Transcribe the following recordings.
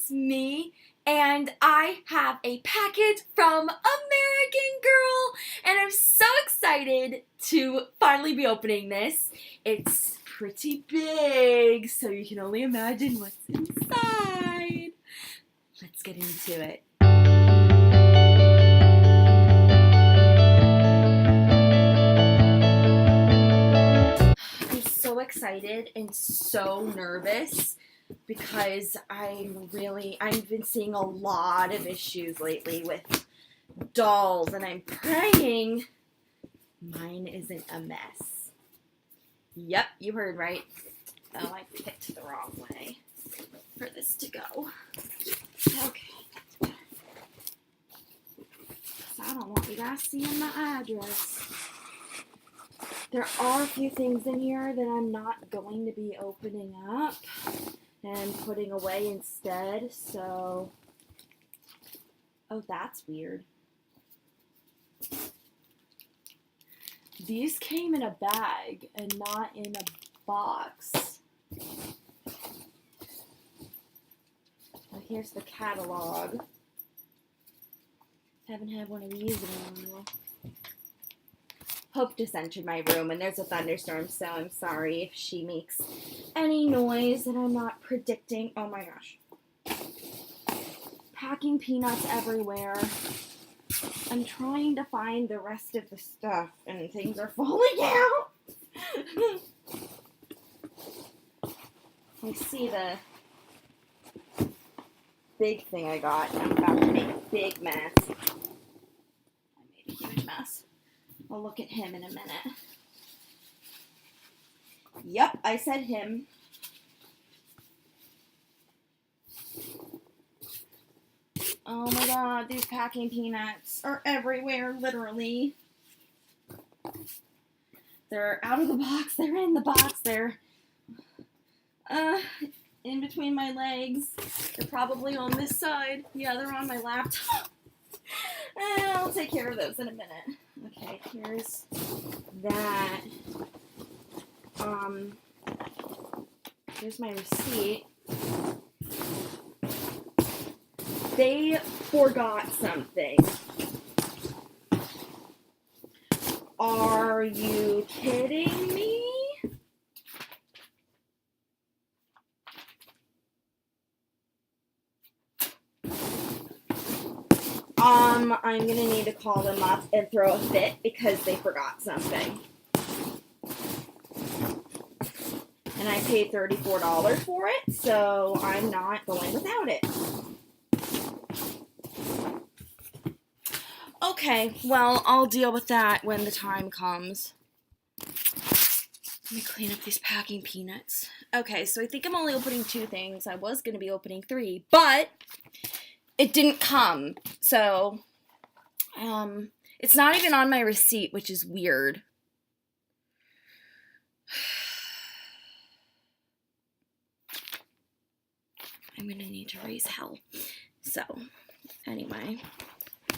it's me, and I have a package from American Girl, and I'm so excited to finally be opening this. It's pretty big, so you can only imagine what's inside. Let's get into it. I'm so excited and so nervous because I've been seeing a lot of issues lately with dolls, and I'm praying mine isn't a mess. Yep, you heard right. Oh, I picked the wrong way for this to go. Okay. So I don't want you guys seeing my address. There are a few things in here that I'm not going to be opening up and putting away instead, so... Oh, that's weird. These came in a bag and not in a box. Oh, here's the catalog. Haven't had one of these in a while. Hope just entered my room, and there's a thunderstorm, so I'm sorry if she makes any noise that I'm not predicting. Oh my gosh. Packing peanuts everywhere. I'm trying to find the rest of the stuff, and things are falling out. I see the big thing I got, and I'm about to make a big mess. I made a huge mess. I'll look at him in a minute. Yep, I said him. Oh my god, these packing peanuts are everywhere, literally. They're out of the box, they're in the box, they're in between my legs. They're probably on this side. Yeah, they're on my laptop. I'll take care of those in a minute. Okay, here's that. Here's my receipt. They forgot something. Are you kidding me? I'm gonna need to call them up and throw a fit because they forgot something. And I paid $34 for it, so I'm not going without it. Okay, well, I'll deal with that when the time comes. Let me clean up these packing peanuts. Okay, so I think I'm only opening 2 things. I was going to be opening 3, but it didn't come. So, it's not even on my receipt, which is weird. I'm going to need to raise hell. So, anyway,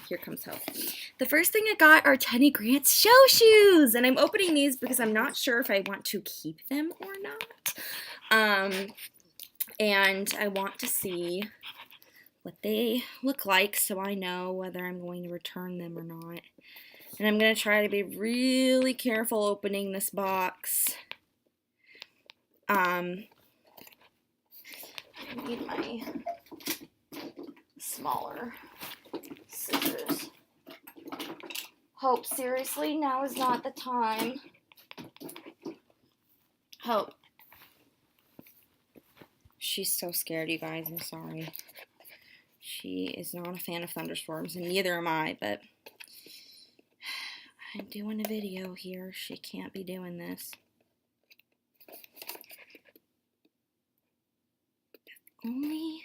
here comes hell. The first thing I got are Tenny Grant's show shoes, and I'm opening these because I'm not sure if I want to keep them or not. And I want to see what they look like so I know whether I'm going to return them or not. And I'm going to try to be really careful opening this box. I need my smaller scissors. Hope, seriously, now is not the time. Hope. She's so scared, you guys. I'm sorry. She is not a fan of thunderstorms, and neither am I, but I'm doing a video here. She can't be doing this. Only...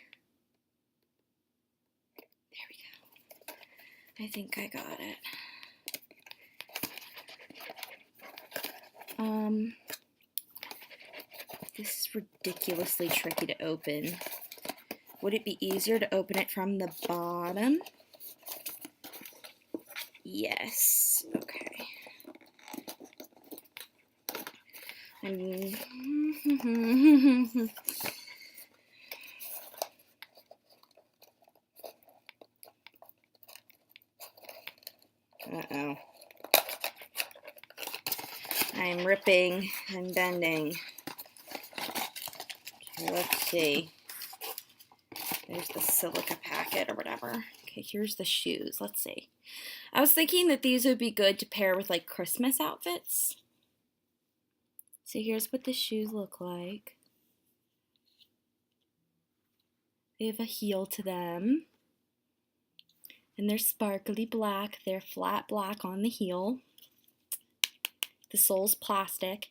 There we go. I think I got it. This is ridiculously tricky to open. Would it be easier to open it from the bottom? Yes. Okay. Uh-oh. I'm ripping and bending. Okay, let's see. There's the silica packet or whatever. Okay, here's the shoes. Let's see. I was thinking that these would be good to pair with like Christmas outfits. So here's what the shoes look like. They have a heel to them. And they're sparkly black. They're flat black on the heel. The sole's plastic.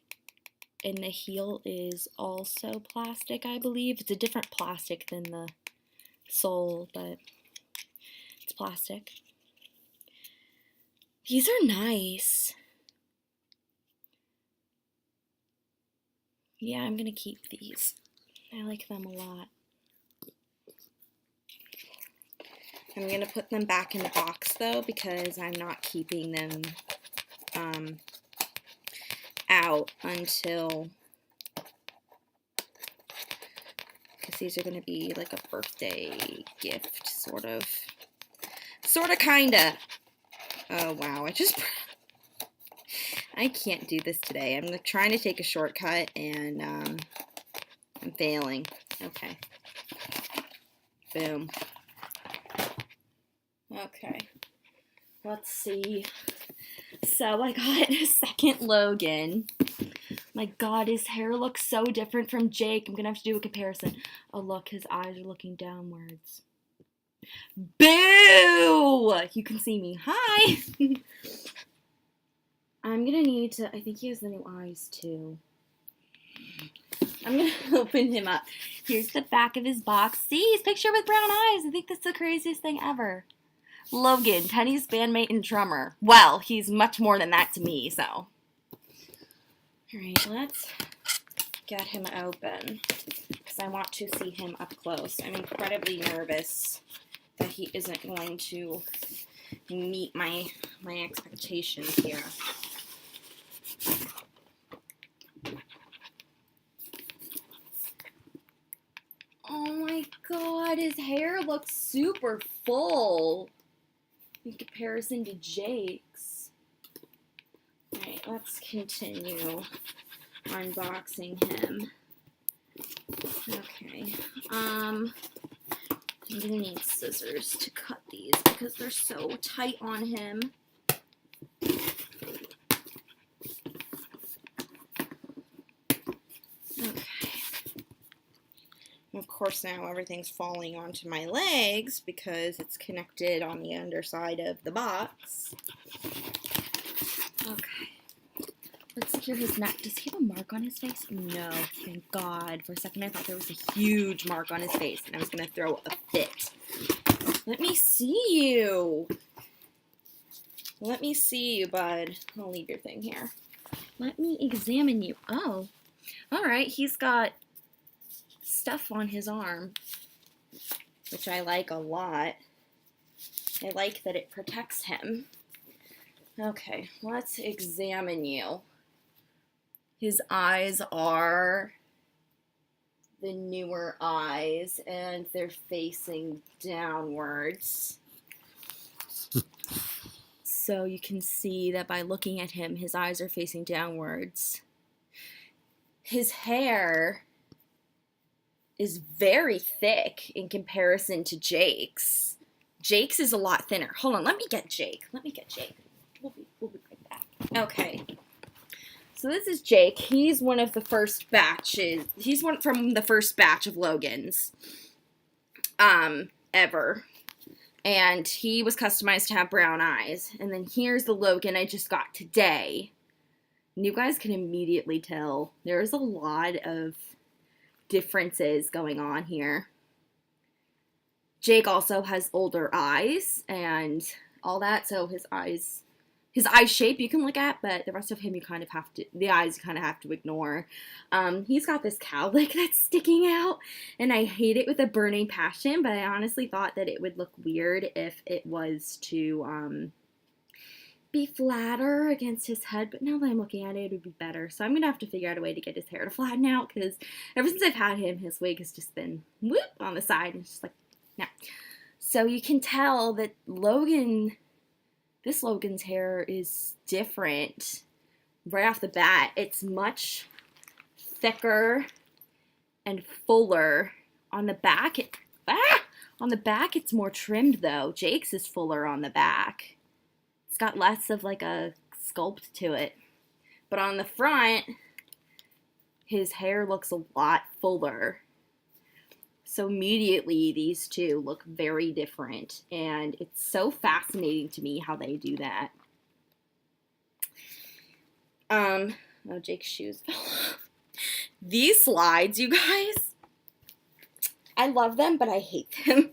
And the heel is also plastic, I believe. It's a different plastic than the sole, but it's plastic. These are nice. Yeah, I'm gonna keep these. I like them a lot. I'm gonna put them back in the box though because I'm not keeping them out until, because these are gonna be like a birthday gift, sort of, kinda. Oh wow, I can't do this today. I'm trying to take a shortcut and I'm failing. Okay. Boom. Okay. Let's see. So I got a second Logan. My God, his hair looks so different from Jake. I'm gonna have to do a comparison. Oh look, his eyes are looking downwards. Boo! You can see me. Hi! I'm gonna need to, I think he has the new eyes too. I'm gonna open him up. Here's the back of his box. See, his picture with brown eyes. I think that's the craziest thing ever. Logan, Penny's bandmate and drummer. Well, he's much more than that to me, so. Alright, let's get him open. Because I want to see him up close. I'm incredibly nervous that he isn't going to meet my expectations here. Oh my God, his hair looks super full in comparison to Jake's. Alright, let's continue unboxing him. Okay, I'm gonna need scissors to cut these because they're so tight on him. Okay. Of course, now everything's falling onto my legs because it's connected on the underside of the box. Okay. Let's secure his neck. Does he have a mark on his face? No, thank God. For a second, I thought there was a huge mark on his face, and I was going to throw a fit. Let me see you. Let me see you, bud. I'll leave your thing here. Let me examine you. Oh, all right. He's got stuff on his arm, which I like a lot. I like that it protects him. Okay, let's examine you. His eyes are the newer eyes, and they're facing downwards. So you can see that by looking at him, his eyes are facing downwards. His hair is very thick in comparison to Jake's. Jake's is a lot thinner. Hold on, let me get Jake. We'll be right back. Okay. So this is Jake. He's one of the first batches. He's one from the first batch of Logans ever. And he was customized to have brown eyes. And then here's the Logan I just got today. And you guys can immediately tell there's a lot of differences going on here. Jake also has older eyes and all that, so his eye shape you can look at, but the rest of him the eyes you kind of have to ignore. He's got this cowlick that's sticking out, and I hate it with a burning passion, but I honestly thought that it would look weird if it was to be flatter against his head, but now that I'm looking at it, it would be better. So I'm going to have to figure out a way to get his hair to flatten out, because ever since I've had him, his wig has just been whoop on the side, and it's just like, no. So you can tell that Logan This Logan's hair is different right off the bat. It's much thicker and fuller. On the back, on the back it's more trimmed though. Jake's is fuller on the back. It's got less of like a sculpt to it. But on the front, his hair looks a lot fuller. So immediately these two look very different, and it's so fascinating to me how they do that. Oh, Jake's shoes. These slides, you guys, I love them, but I hate them.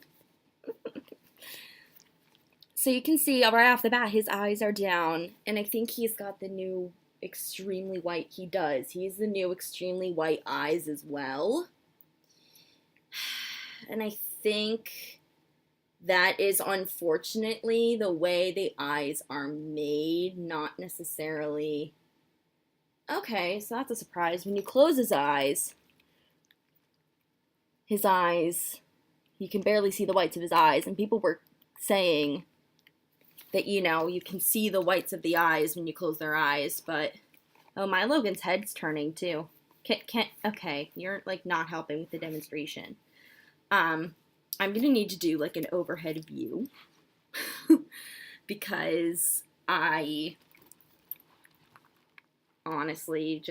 So you can see right off the bat, his eyes are down, and I think he's got the new extremely white, he does. He's the new extremely white eyes as well. And I think that is unfortunately the way the eyes are made, not necessarily. Okay, so that's a surprise. When you close his eyes, you can barely see the whites of his eyes, and people were saying that, you know, you can see the whites of the eyes when you close their eyes, but, oh, my Logan's head's turning too. Okay, you're like not helping with the demonstration. I'm gonna need to do like an overhead view because I honestly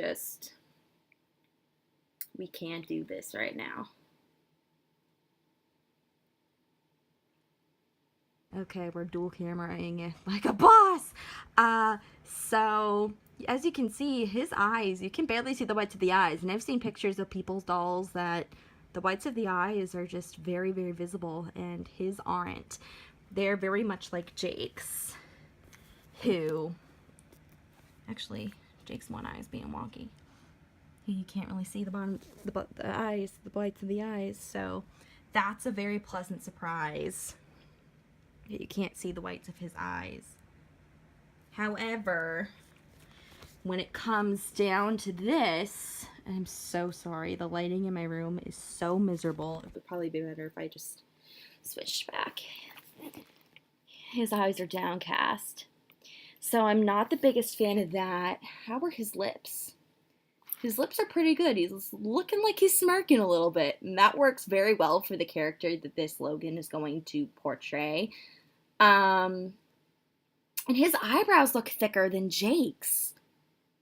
we can't do this right now. Okay, we're dual cameraing it like a boss. So as you can see, his eyes, you can barely see the whites of the eyes, and I've seen pictures of people's dolls that the whites of the eyes are just very, very visible, and his aren't. They're very much like Jake's, who, actually, Jake's one eye is being wonky. You can't really see the bottom, the whites of the eyes, so that's a very pleasant surprise. You can't see the whites of his eyes. However, when it comes down to this, I'm so sorry, the lighting in my room is so miserable. It would probably be better if I just switched back. His eyes are downcast. So I'm not the biggest fan of that. How are his lips? His lips are pretty good. He's looking like he's smirking a little bit, and that works very well for the character that this Logan is going to portray. And his eyebrows look thicker than Jake's.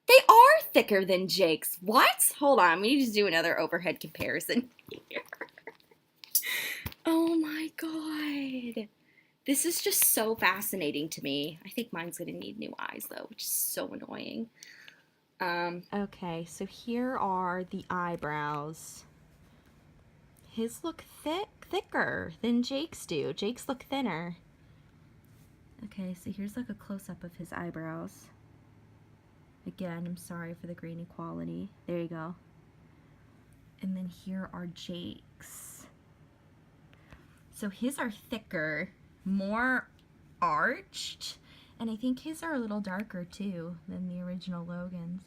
They are thicker than Jake's. What? Hold on. We need to do another overhead comparison here. Oh my god. This is just so fascinating to me. I think mine's going to need new eyes, though, which is so annoying. Okay, so here are the eyebrows. His look thicker than Jake's do. Jake's look thinner. Okay, so here's like a close-up of his eyebrows. Again, I'm sorry for the grainy quality. There you go. And then here are Jake's. So his are thicker, more arched, and I think his are a little darker too than the original Logan's.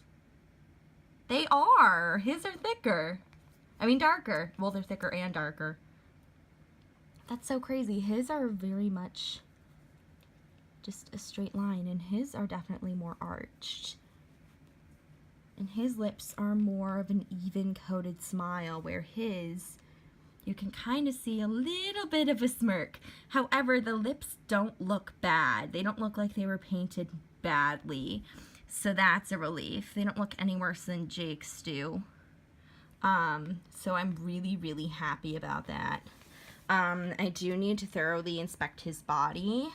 They are! His are thicker. I mean darker. Well, they're thicker and darker. That's so crazy. His are very much just a straight line, and his are definitely more arched. And his lips are more of an even coated smile, where his, you can kind of see a little bit of a smirk. However, the lips don't look bad. They don't look like they were painted badly. So that's a relief. They don't look any worse than Jake's do. So I'm really, really happy about that. I do need to thoroughly inspect his body.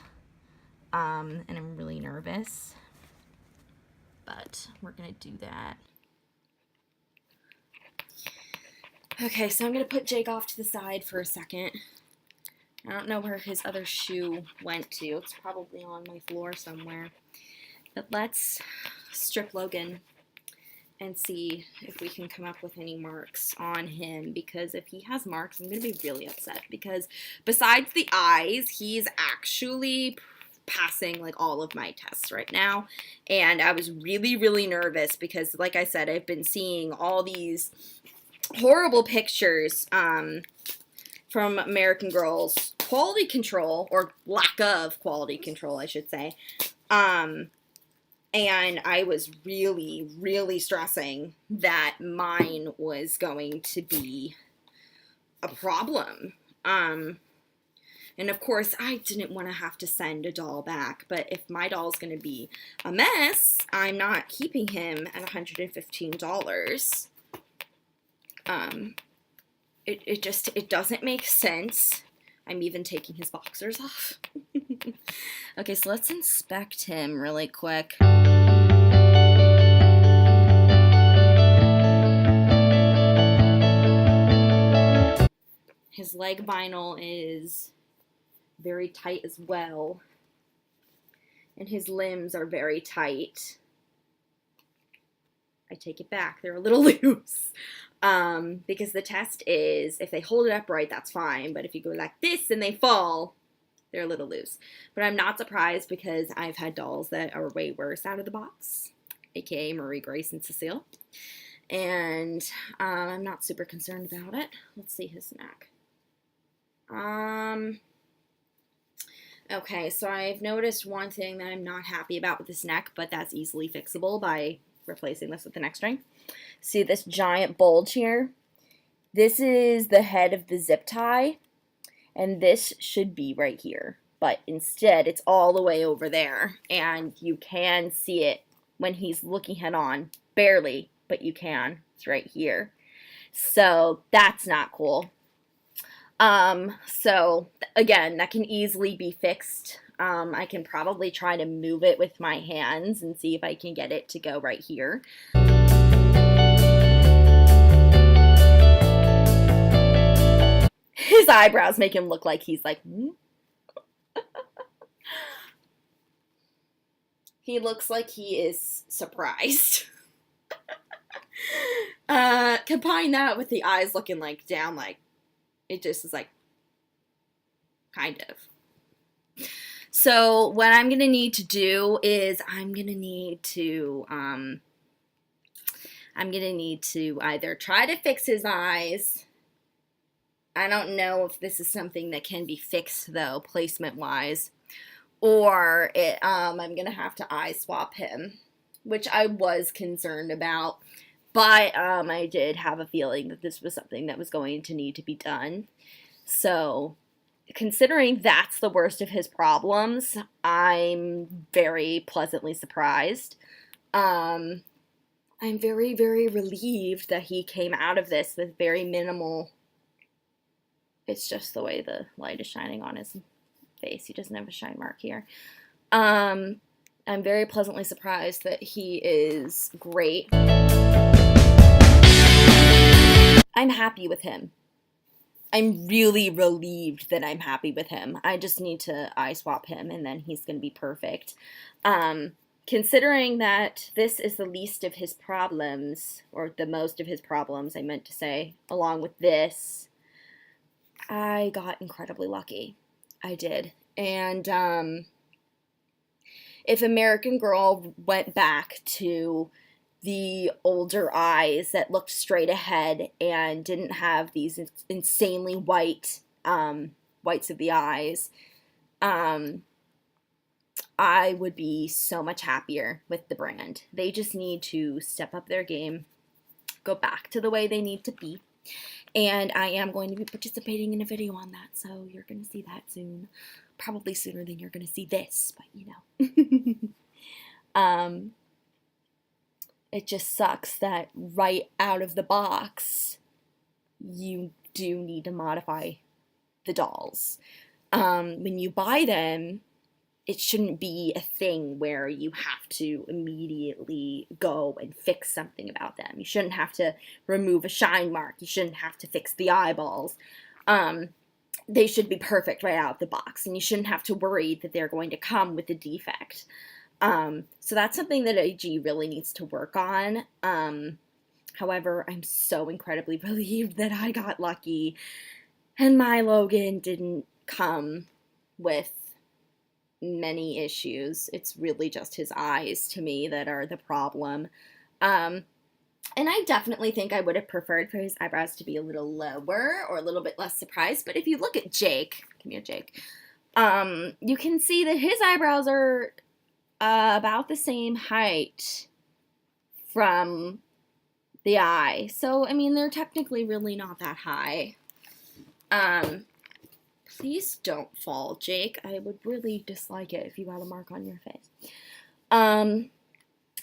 And I'm really nervous. But we're going to do that. Okay, so I'm going to put Jake off to the side for a second. I don't know where his other shoe went to. It's probably on my floor somewhere. But let's strip Logan and see if we can come up with any marks on him. Because if he has marks, I'm going to be really upset. Because besides the eyes, he's actually passing like all of my tests right now, and I was really, really nervous because, like I said, I've been seeing all these horrible pictures from American Girl's quality control, or lack of quality control, I should say, And I was really, really stressing that mine was going to be a problem. And of course, I didn't want to have to send a doll back, but if my doll's going to be a mess, I'm not keeping him at $115. It doesn't make sense. I'm even taking his boxers off. Okay, so let's inspect him really quick. His leg vinyl is very tight as well. And his limbs are very tight. I take it back. They're a little loose. Because the test is, if they hold it upright, that's fine. But if you go like this and they fall, they're a little loose. But I'm not surprised because I've had dolls that are way worse out of the box, aka Marie, Grace, and Cecile. And I'm not super concerned about it. Let's see his neck. Okay, so I've noticed one thing that I'm not happy about with this neck, but that's easily fixable by replacing this with the neck string. See this giant bulge here? This is the head of the zip tie, and this should be right here. But instead, it's all the way over there, and you can see it when he's looking head on. Barely, but you can. It's right here. So that's not cool. So again, that can easily be fixed. I can probably try to move it with my hands and see if I can get it to go right here. His eyebrows make him look like he's like, He looks like he is surprised. Combine that with the eyes looking like down, like, it just is like, kind of. So what I'm going to need to do is I'm going to need to either try to fix his eyes. I don't know if this is something that can be fixed, though, placement-wise. Or I'm going to have to eye swap him, which I was concerned about. But I did have a feeling that this was something that was going to need to be done. So, considering that's the worst of his problems, I'm very pleasantly surprised. I'm very, very relieved that he came out of this with very minimal. It's just the way the light is shining on his face. He doesn't have a shine mark here. I'm very pleasantly surprised that he is great. I'm happy with him. I'm really relieved that I'm happy with him. I just need to eye swap him and then he's going to be perfect. Considering that this is the least of his problems, or the most of his problems, I meant to say, along with this, I got incredibly lucky. I did. And if American Girl went back to the older eyes that looked straight ahead and didn't have these insanely whites of the eyes, I would be so much happier with the brand. They just need to step up their game, go back to the way they need to be. And I am going to be participating in a video on that, so you're going to see that soon. Probably sooner than you're going to see this, but you know. It just sucks that right out of the box, you do need to modify the dolls. When you buy them, it shouldn't be a thing where you have to immediately go and fix something about them. You shouldn't have to remove a shine mark. You shouldn't have to fix the eyeballs. They should be perfect right out of the box, and you shouldn't have to worry that they're going to come with a defect. So that's something that AG really needs to work on. However, I'm so incredibly relieved that I got lucky and my Logan didn't come with many issues. It's really just his eyes to me that are the problem. And I definitely think I would have preferred for his eyebrows to be a little lower or a little bit less surprised. But if you look at Jake, come here, Jake, you can see that his eyebrows are about the same height from the eye. So, I mean, they're technically really not that high. Please don't fall, Jake. I would really dislike it if you had a mark on your face.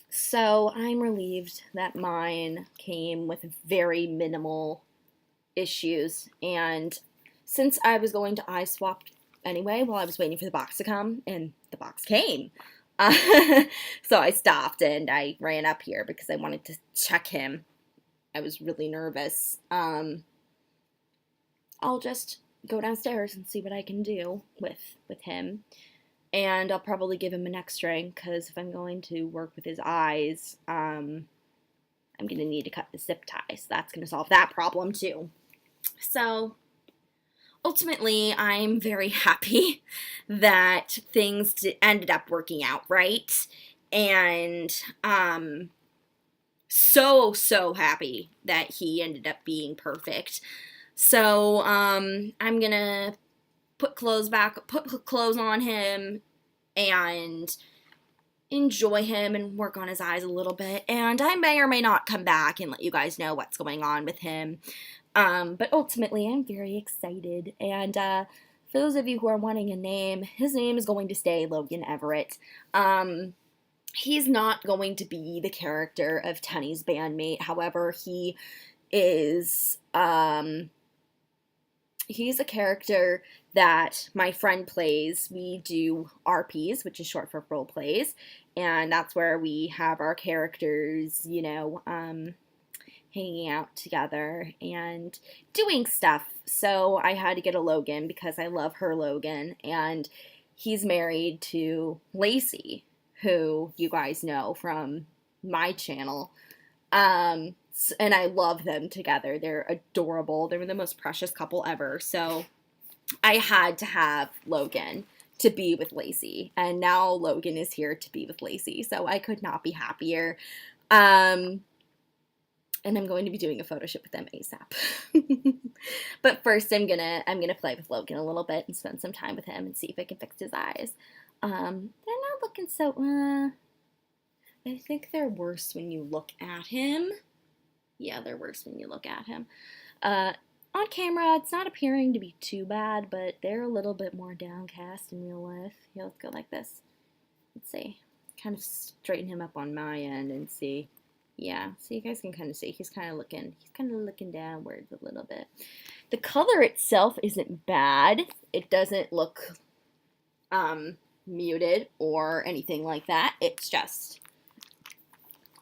So I'm relieved that mine came with very minimal issues. And since I was going to eye swap anyway while I was waiting for the box to come, and the box came, so I stopped and I ran up here because I wanted to check him. I was really nervous. I'll just go downstairs and see what I can do with him. And I'll probably give him an X-ray, because if I'm going to work with his eyes, I'm going to need to cut the zip tie. So that's going to solve that problem too. So ultimately, I'm very happy that things ended up working out right. And so happy that he ended up being perfect. So I'm going to put clothes on him and enjoy him and work on his eyes a little bit. And I may or may not come back and let you guys know what's going on with him. But ultimately, I'm very excited. And for those of you who are wanting a name, his name is going to stay Logan Everett. He's not going to be the character of Tenny's bandmate. However, he is, he's a character that my friend plays. We do RPs, which is short for role plays, and that's where we have our characters, you know, hanging out together and doing stuff. So I had to get a Logan because I love her Logan, and he's married to Lacey, who you guys know from my channel. And I love them together. They're adorable. They're the most precious couple ever. So I had to have Logan to be with Lacey. And now Logan is here to be with Lacey. So I could not be happier. And I'm going to be doing a photo shoot with them ASAP. But first I'm gonna play with Logan a little bit and spend some time with him and see if I can fix his eyes. They're not looking so I think they're worse when you look at him. Yeah, they're worse when you look at him. On camera, it's not appearing to be too bad, but they're a little bit more downcast in real life. Yeah, let's go like this. Let's see. Kind of straighten him up on my end and see. Yeah, so you guys can kind of see. He's kind of looking downwards a little bit. The color itself isn't bad. It doesn't look muted or anything like that. It's just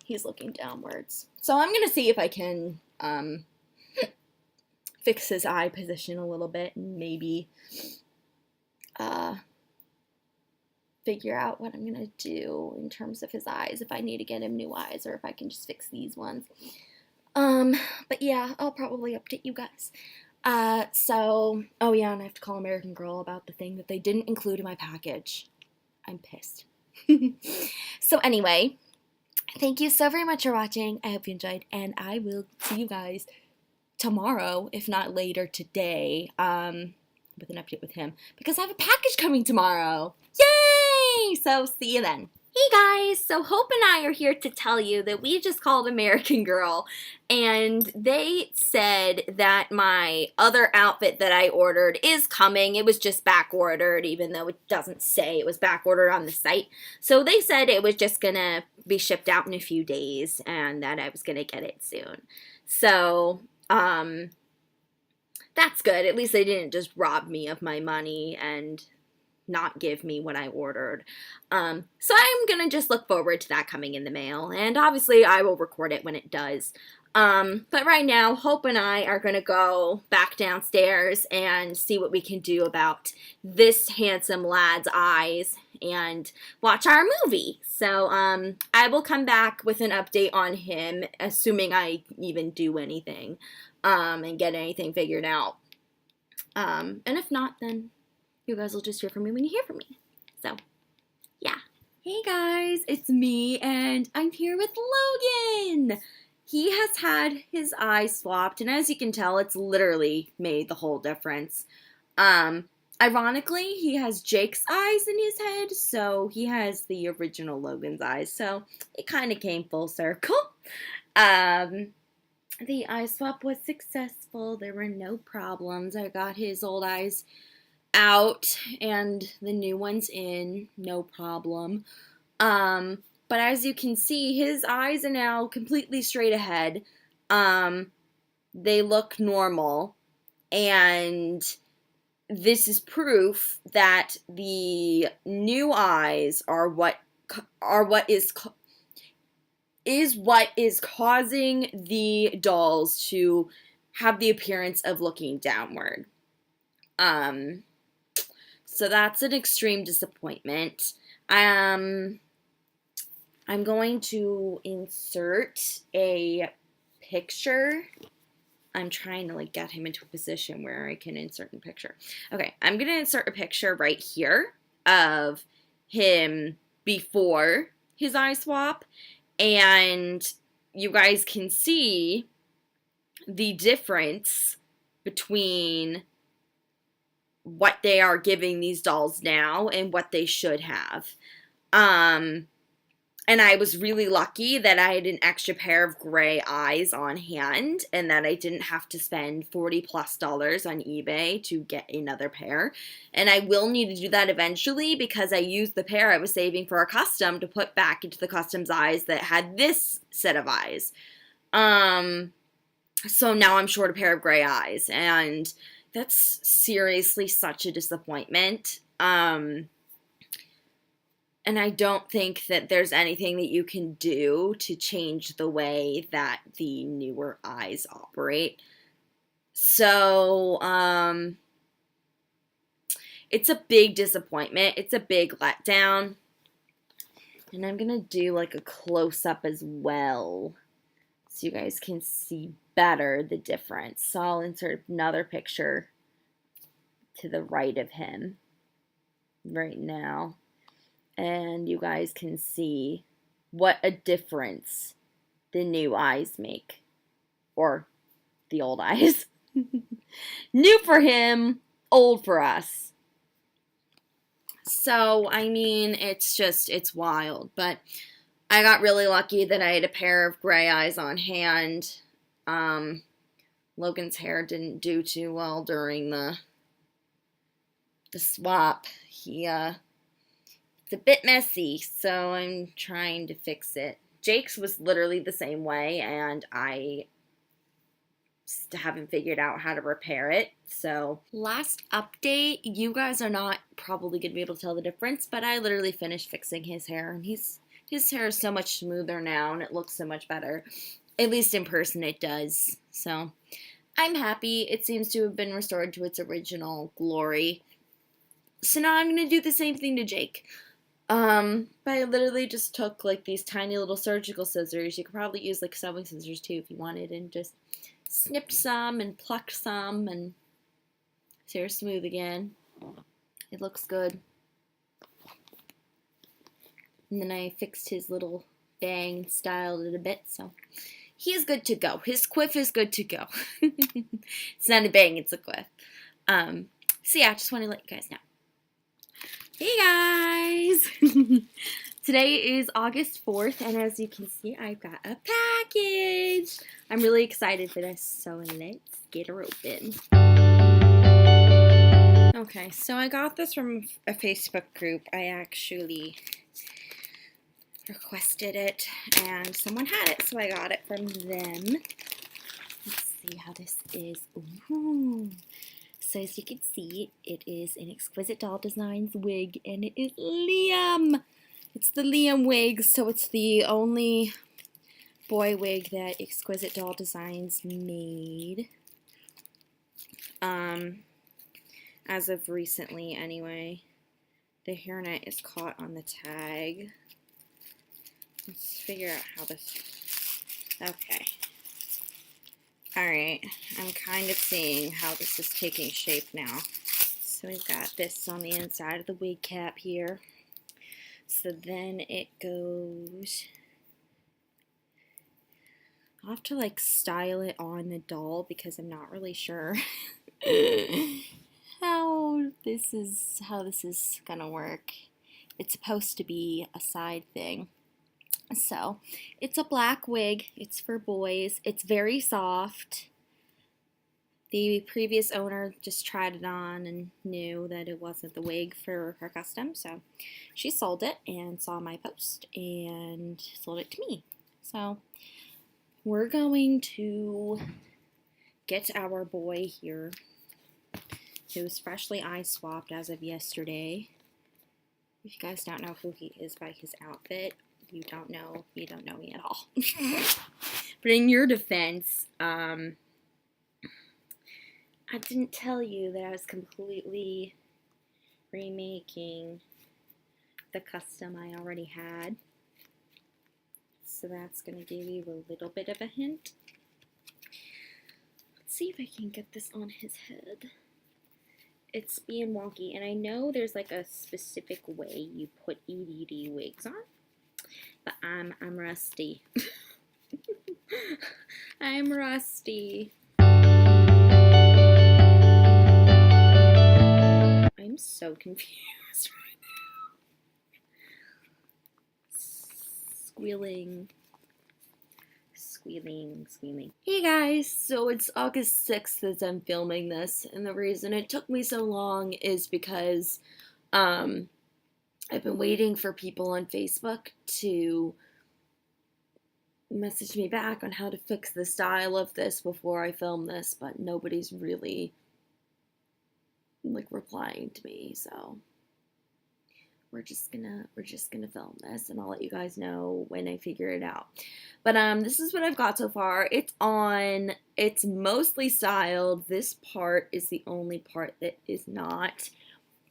he's looking downwards. So I'm going to see if I can fix his eye position a little bit and maybe figure out what I'm going to do in terms of his eyes, if I need to get him new eyes or if I can just fix these ones. But yeah, I'll probably update you guys. Oh yeah, and I have to call American Girl about the thing that they didn't include in my package. I'm pissed. So anyway, thank you so very much for watching. I hope you enjoyed, and I will see you guys tomorrow, if not later today, with an update with him, because I have a package coming tomorrow. Yay! So see you then. Hey guys, so Hope and I are here to tell you that we just called American Girl, and they said that my other outfit that I ordered is coming. It was just back ordered, even though it doesn't say it was back ordered on the site. So they said it was just gonna be shipped out in a few days and that I was gonna get it soon. So, that's good. At least they didn't just rob me of my money and not give me what I ordered. So I'm gonna just look forward to that coming in the mail, and obviously I will record it when it does. But right now, Hope and I are gonna go back downstairs and see what we can do about this handsome lad's eyes and watch our movie. So, I will come back with an update on him, assuming I even do anything, and get anything figured out. And if not, then you guys will just hear from me when you hear from me. So, yeah. Hey guys, it's me, and I'm here with Logan! He has had his eyes swapped, and as you can tell, it's literally made the whole difference. Ironically, he has Jake's eyes in his head, so he has the original Logan's eyes. So it kind of came full circle. The eye swap was successful. There were no problems. I got his old eyes out and the new ones in, no problem. But as you can see, his eyes are now completely straight ahead. They look normal, and this is proof that the new eyes are what is causing the dolls to have the appearance of looking downward. So that's an extreme disappointment. I'm going to insert a picture. I'm trying to like get him into a position where I can insert a picture. Okay, I'm going to insert a picture right here of him before his eye swap, and you guys can see the difference between what they are giving these dolls now and what they should have. And I was really lucky that I had an extra pair of gray eyes on hand and that I didn't have to spend $40+ on eBay to get another pair. And I will need to do that eventually because I used the pair I was saving for a custom to put back into the custom's eyes that had this set of eyes. So now I'm short a pair of gray eyes, and that's seriously such a disappointment. And I don't think that there's anything that you can do to change the way that the newer eyes operate. So, it's a big disappointment. It's a big letdown. And I'm going to do like a close-up as well so you guys can see better the difference. So I'll insert another picture to the right of him right now. And you guys can see what a difference the new eyes make. Or the old eyes. New for him, old for us. So, I mean, it's wild. But I got really lucky that I had a pair of gray eyes on hand. Logan's hair didn't do too well during the swap. It's a bit messy, so I'm trying to fix it. Jake's was literally the same way, and I haven't figured out how to repair it. So, last update, you guys are not probably going to be able to tell the difference, but I literally finished fixing his hair, and his hair is so much smoother now, and it looks so much better. At least in person it does. So, I'm happy. It seems to have been restored to its original glory. So now I'm going to do the same thing to Jake. But I literally just took like these tiny little surgical scissors. You could probably use like sewing scissors too if you wanted, and just snipped some and plucked some, and his hair's smooth again. It looks good. And then I fixed his little bang and styled it a bit, so he is good to go. His quiff is good to go. It's not a bang, it's a quiff. So yeah, I just want to let you guys know. Hey guys! Today is August 4th, and as you can see, I've got a package. I'm really excited for this, so let's get her open. Okay, so I got this from a Facebook group. I actually requested it, and someone had it, so I got it from them. Let's see how this is. Ooh. So as you can see, it is an Exquisite Doll Designs wig, and it is Liam. It's the Liam wig, so it's the only boy wig that Exquisite Doll Designs made. As of recently, anyway. The hairnet is caught on the tag. Let's figure out how this... Okay. Alright, I'm kind of seeing how this is taking shape now. So we've got this on the inside of the wig cap here. So then it goes... I'll have to like style it on the doll because I'm not really sure how this is how this is gonna work. It's supposed to be a side thing. So, it's a black wig. It's for boys. It's very soft. The previous owner just tried it on and knew that it wasn't the wig for her custom, so she sold it and saw my post and sold it to me. So we're going to get our boy here, who's freshly eye swapped as of yesterday. If you guys don't know who he is by his outfit, you don't know me at all. But in your defense, I didn't tell you that I was completely remaking the custom I already had. So that's going to give you a little bit of a hint. Let's see if I can get this on his head. It's being wonky, and I know there's like a specific way you put EDD wigs on, but I'm rusty. I'm rusty. I'm so confused right now. Squealing. Hey guys, so it's August 6th as I'm filming this, and the reason it took me so long is because I've been waiting for people on Facebook to message me back on how to fix the style of this before I film this, but nobody's really replying to me, so we're just gonna film this, and I'll let you guys know when I figure it out. But this is what I've got so far. It's mostly styled. This part is the only part that is not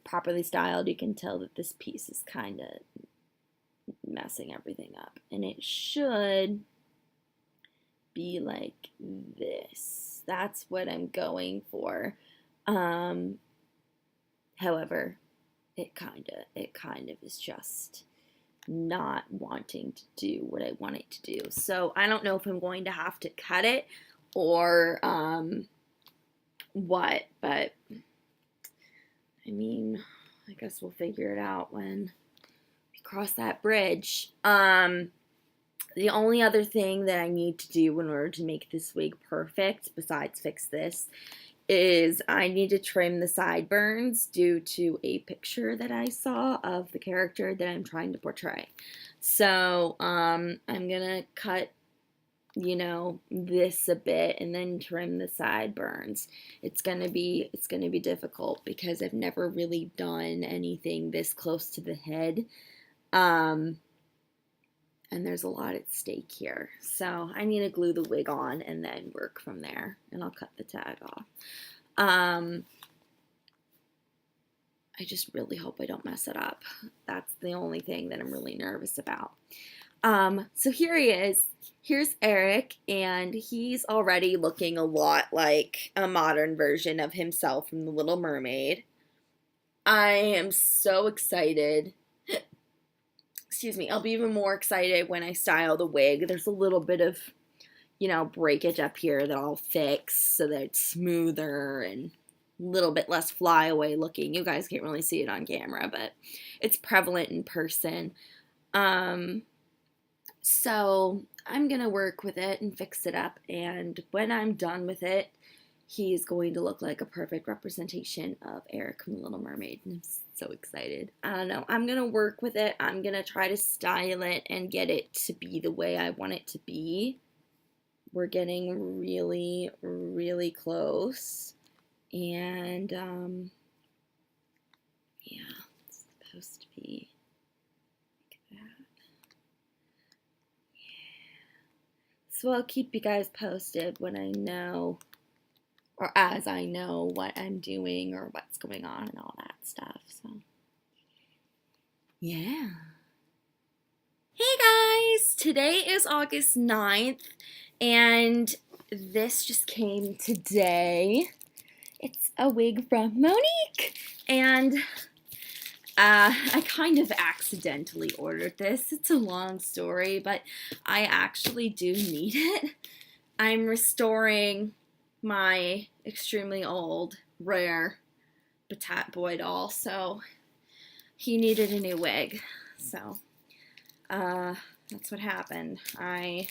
properly styled. You can tell that this piece is kind of messing everything up, and it should be like this. That's what I'm going for. However, it kind of is just not wanting to do what I want it to do. So I don't know if I'm going to have to cut it or what, but I mean, I guess we'll figure it out when we cross that bridge. The only other thing that I need to do in order to make this wig perfect, besides fix this, is I need to trim the sideburns due to a picture that I saw of the character that I'm trying to portray. So, I'm gonna cut, this a bit and then trim the sideburns. It's gonna be difficult because I've never really done anything this close to the head. And there's a lot at stake here. So I need to glue the wig on and then work from there. And I'll cut the tag off. I just really hope I don't mess it up. That's the only thing that I'm really nervous about. So here he is. Here's Eric, and he's already looking a lot like a modern version of himself from The Little Mermaid. I am so excited. Excuse me, I'll be even more excited when I style the wig. There's a little bit of, breakage up here that I'll fix so that it's smoother and a little bit less flyaway looking. You guys can't really see it on camera, but it's prevalent in person. So I'm going to work with it and fix it up, and when I'm done with it, he's going to look like a perfect representation of Eric from The Little Mermaid. And I'm so excited. I don't know. I'm going to work with it. I'm going to try to style it and get it to be the way I want it to be. We're getting really, really close. And, yeah, it's supposed to be like that. Yeah. So I'll keep you guys posted when I know, or as I know what I'm doing or what's going on and all that stuff. So, yeah. Hey guys! Today is August 9th, and this just came today. It's a wig from Monique, and I kind of accidentally ordered this. It's a long story, but I actually do need it. I'm restoring my extremely old, rare Batat Boy doll, so he needed a new wig. So that's what happened. I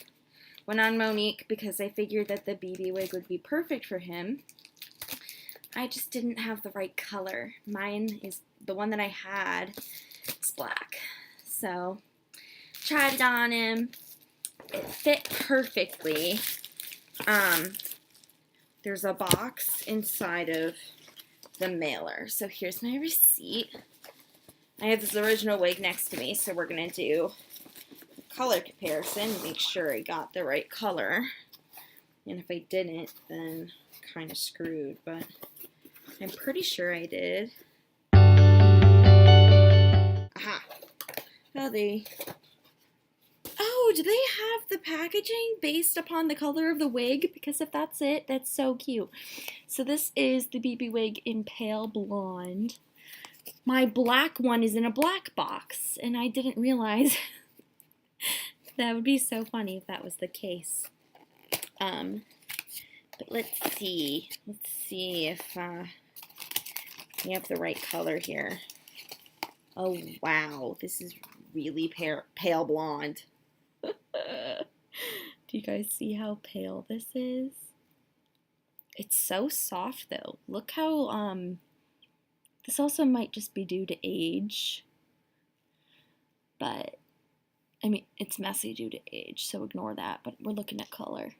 went on Monique because I figured that the BB wig would be perfect for him. I just didn't have the right color. Mine is the one that I had. It's black. So tried it on him. It fit perfectly. There's a box inside of the mailer. So here's my receipt. I have this original wig next to me, so we're going to do a color comparison, make sure I got the right color. And if I didn't, then kind of screwed, but I'm pretty sure I did. Aha! Oh, do they have the packaging based upon the color of the wig? Because if that's it, that's so cute. So this is the BB wig in pale blonde. My black one is in a black box, and I didn't realize that would be so funny if that was the case. But let's see. Let's see if we have the right color here. Oh, wow. This is really pale blonde. Do you guys see how pale this is? It's so soft, though. Look how, this also might just be due to age. But, I mean, it's messy due to age, so ignore that. But we're looking at color.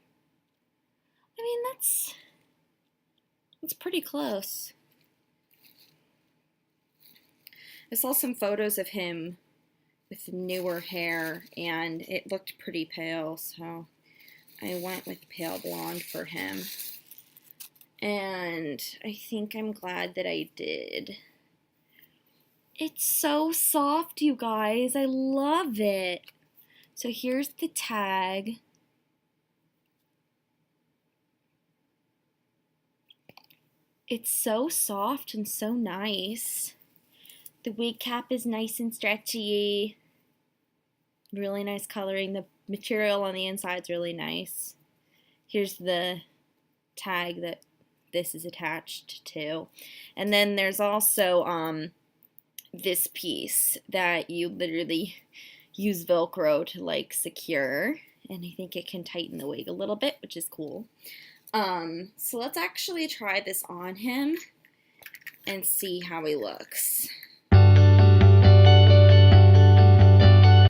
I mean, that's pretty close. I saw some photos of him with newer hair, and it looked pretty pale, so I went with pale blonde for him. And I think I'm glad that I did. It's so soft, you guys. I love it. So here's the tag. It's so soft and so nice. The wig cap is nice and stretchy. Really nice coloring. The material on the inside is really nice. Here's the tag that this is attached to. And then there's also this piece that you literally use Velcro to like secure. And I think it can tighten the wig a little bit, which is cool. So let's actually try this on him and see how he looks.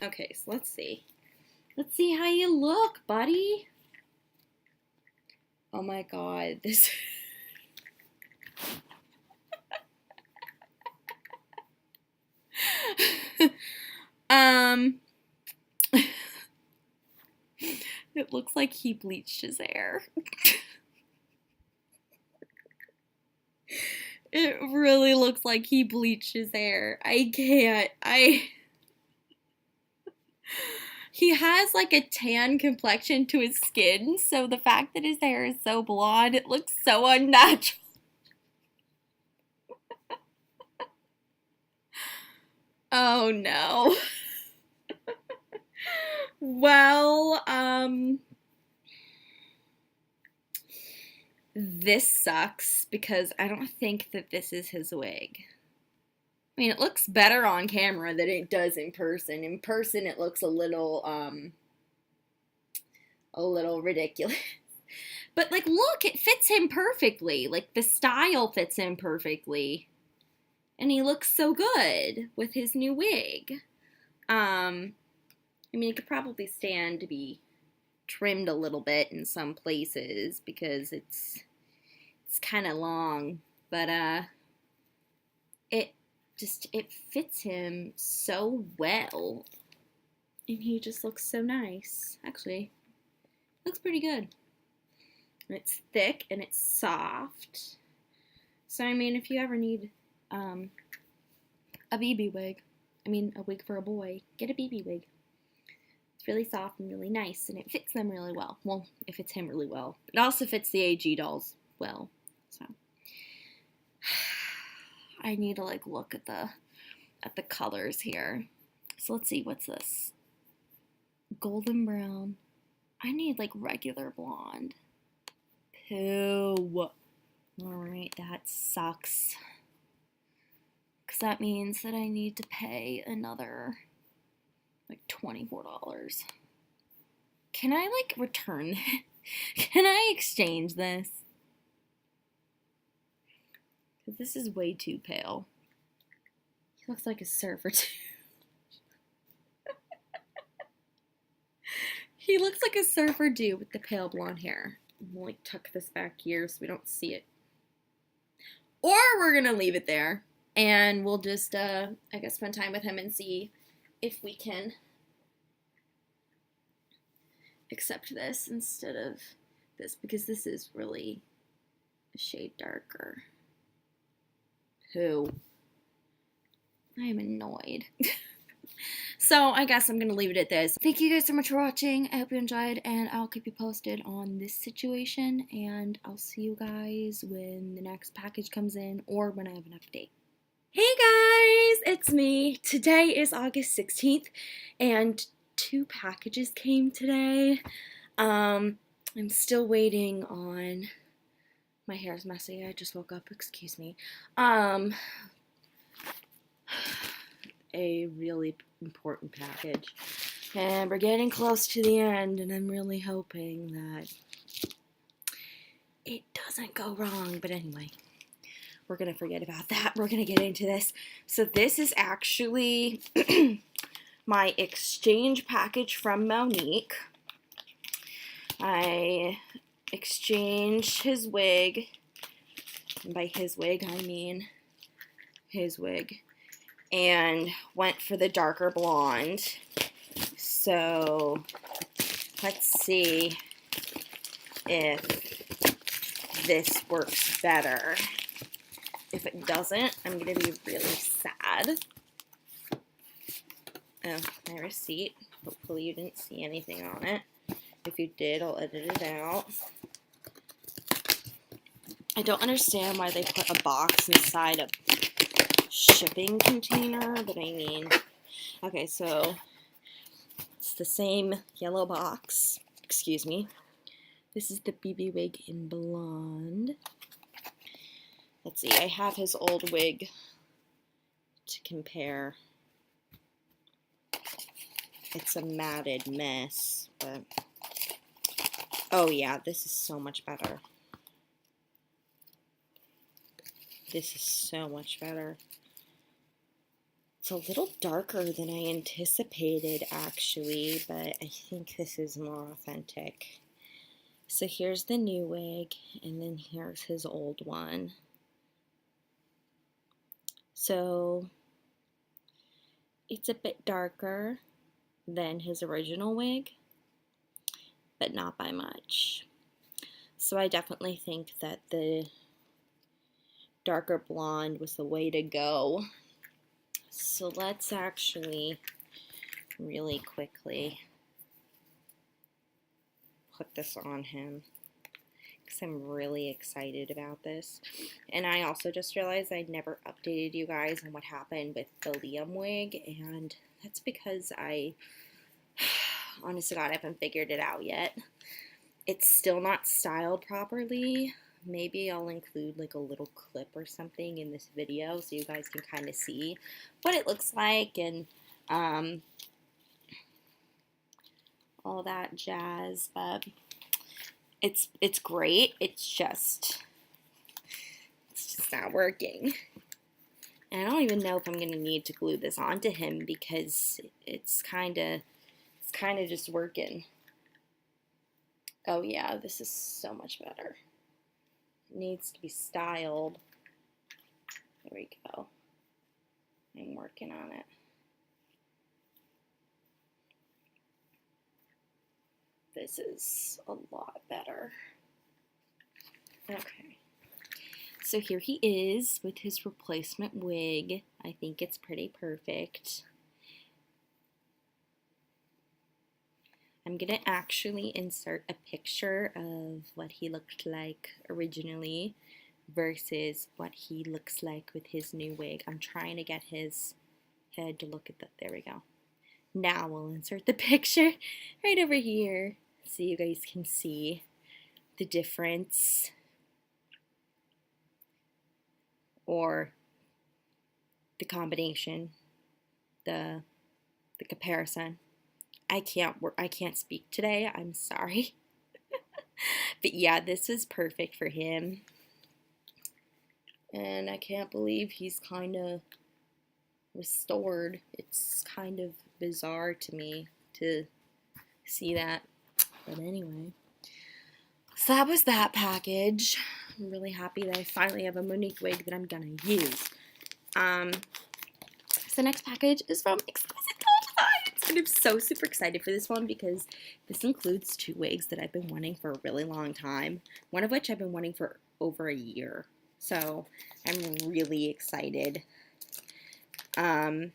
Okay, so let's see. Let's see how you look, buddy. Oh my god, this... It looks like he bleached his hair. It really looks like he bleached his hair. I can't. He has like a tan complexion to his skin, so the fact that his hair is so blonde, it looks so unnatural. Oh no. Well, this sucks because I don't think that this is his wig. I mean, it looks better on camera than it does in person. In person, it looks a little ridiculous. But, like, look, it fits him perfectly. Like, the style fits him perfectly. And he looks so good with his new wig. I mean, it could probably stand to be trimmed a little bit in some places because it's kind of long. But, it fits him so well. And he just looks so nice. Actually, looks pretty good. And it's thick and it's soft. So, I mean, if you ever need a BB wig, I mean, a wig for a boy, get a BB wig. It's really soft and really nice, and it fits them really well. Well, it fits him really well. It also fits the AG dolls well. So, I need to like look at the colors here. So let's see, what's this? Golden brown. I need like regular blonde. Poo. Alright, that sucks. that means that I need to pay another, like, $24. Can I, like, return it? Can I exchange this? Because this is way too pale. He looks like a surfer, too. He looks like a surfer dude with the pale blonde hair. We'll, like, tuck this back here so we don't see it. Or we're gonna leave it there, and we'll just, I guess, spend time with him and see if we can accept this instead of this, because this is really a shade darker. Who? I am annoyed. So I guess I'm gonna leave it at this. Thank you guys so much for watching. I hope you enjoyed, and I'll keep you posted on this situation, and I'll see you guys when the next package comes in or when I have an update. Hey guys, it's me. Today is August 16th, and 2 packages came today. I'm still waiting on, my hair's messy, I just woke up, excuse me. A really important package, and we're getting close to the end, and I'm really hoping that it doesn't go wrong. But anyway, we're gonna forget about that. We're gonna get into this. So this is actually my exchange package from Monique. I exchanged his wig, and by his wig I mean his wig, and went for the darker blonde. So let's see if this works better. If it doesn't, I'm gonna be really sad. Oh, my receipt. Hopefully you didn't see anything on it. If you did, I'll edit it out. I don't understand why they put a box inside a shipping container, but I mean, okay, so it's the same yellow box. Excuse me. This is the BB wig in blonde. Let's see, I have his old wig to compare. It's a matted mess, but oh yeah, this is so much better. This is so much better. It's a little darker than I anticipated, actually, but I think this is more authentic. So here's the new wig, and then here's his old one. So it's a bit darker than his original wig, but not by much. So I definitely think that the darker blonde was the way to go. So let's actually really quickly put this on him, because I'm really excited about this. And I also just realized I'd never updated you guys on what happened with the Liam wig, and that's because I, honest to God, I haven't figured it out yet. It's still not styled properly. Maybe I'll include like a little clip or something in this video so you guys can kind of see what it looks like and all that jazz. But it's great. It's just not working. And I don't even know if I'm gonna need to glue this onto him, because it's kind of just working. Oh yeah, this is so much better. Needs to be styled. There we go. I'm working on it. This is a lot better. Okay. So here he is with his replacement wig. I think it's pretty perfect. I'm going to actually insert a picture of what he looked like originally versus what he looks like with his new wig. I'm trying to get his head to look at that. There we go. Now we'll insert the picture right over here so you guys can see the difference, or the combination, the comparison. I can't speak today. I'm sorry. But yeah, this is perfect for him. And I can't believe he's kind of restored. It's kind of bizarre to me to see that. But anyway. So that was that package. I'm really happy that I finally have a Monique wig that I'm gonna use. So the next package is from Exquisite Designs, and I'm so super excited for this one because this includes 2 wigs that I've been wanting for a really long time. One of which I've been wanting for over a year. So I'm really excited. I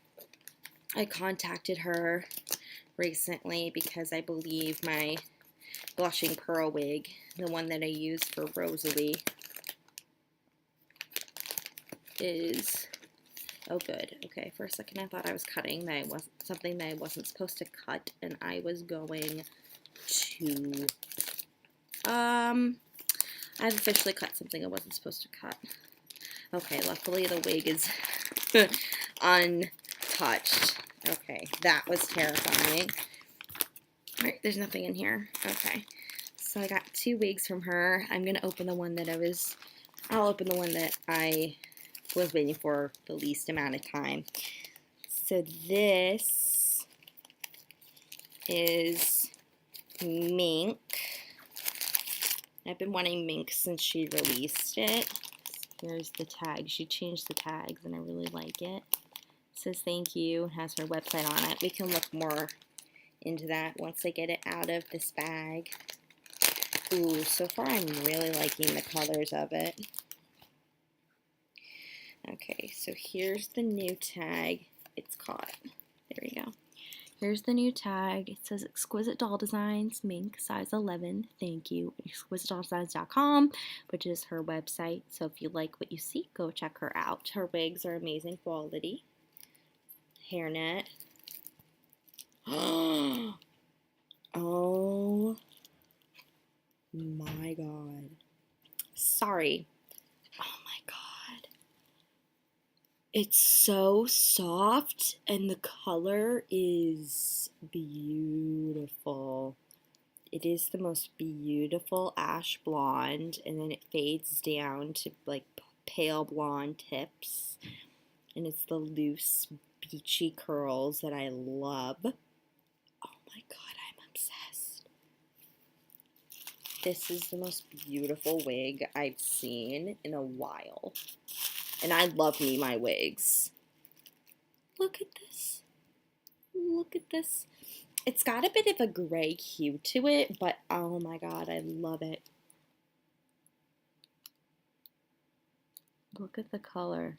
contacted her recently because I believe my blushing pearl wig, the one that I use for Rosalie, is, oh good, okay, for a second I thought I was cutting something that I wasn't supposed to cut, and I was going to, I've officially cut something I wasn't supposed to cut. Okay, luckily the wig is untouched. Okay, that was terrifying. Alright, there's nothing in here. Okay, so I got 2 wigs from her. I'm gonna open the one that I'll open the one that I was waiting for the least amount of time. So this is Mink. I've been wanting Mink since she released it. Here's the tag. She changed the tags and I really like it. It says thank you. It has her website on it. We can look more into that once I get it out of this bag. Ooh, so far I'm really liking the colors of it. Okay, so here's the new tag. It's caught. There we go. Here's the new tag. It says Exquisite Doll Designs, Mink, size 11. Thank you. ExquisiteDollDesigns.com, which is her website. So if you like what you see, go check her out. Her wigs are amazing quality. Hairnet. Oh my god. Sorry. Oh my god. It's so soft and the color is beautiful. It is the most beautiful ash blonde, and then it fades down to like pale blonde tips. And it's the loose beachy curls that I love. Oh my god, I'm obsessed. This is the most beautiful wig I've seen in a while. And I love me my wigs. Look at this. Look at this. It's got a bit of a gray hue to it, but oh my god, I love it. Look at the color.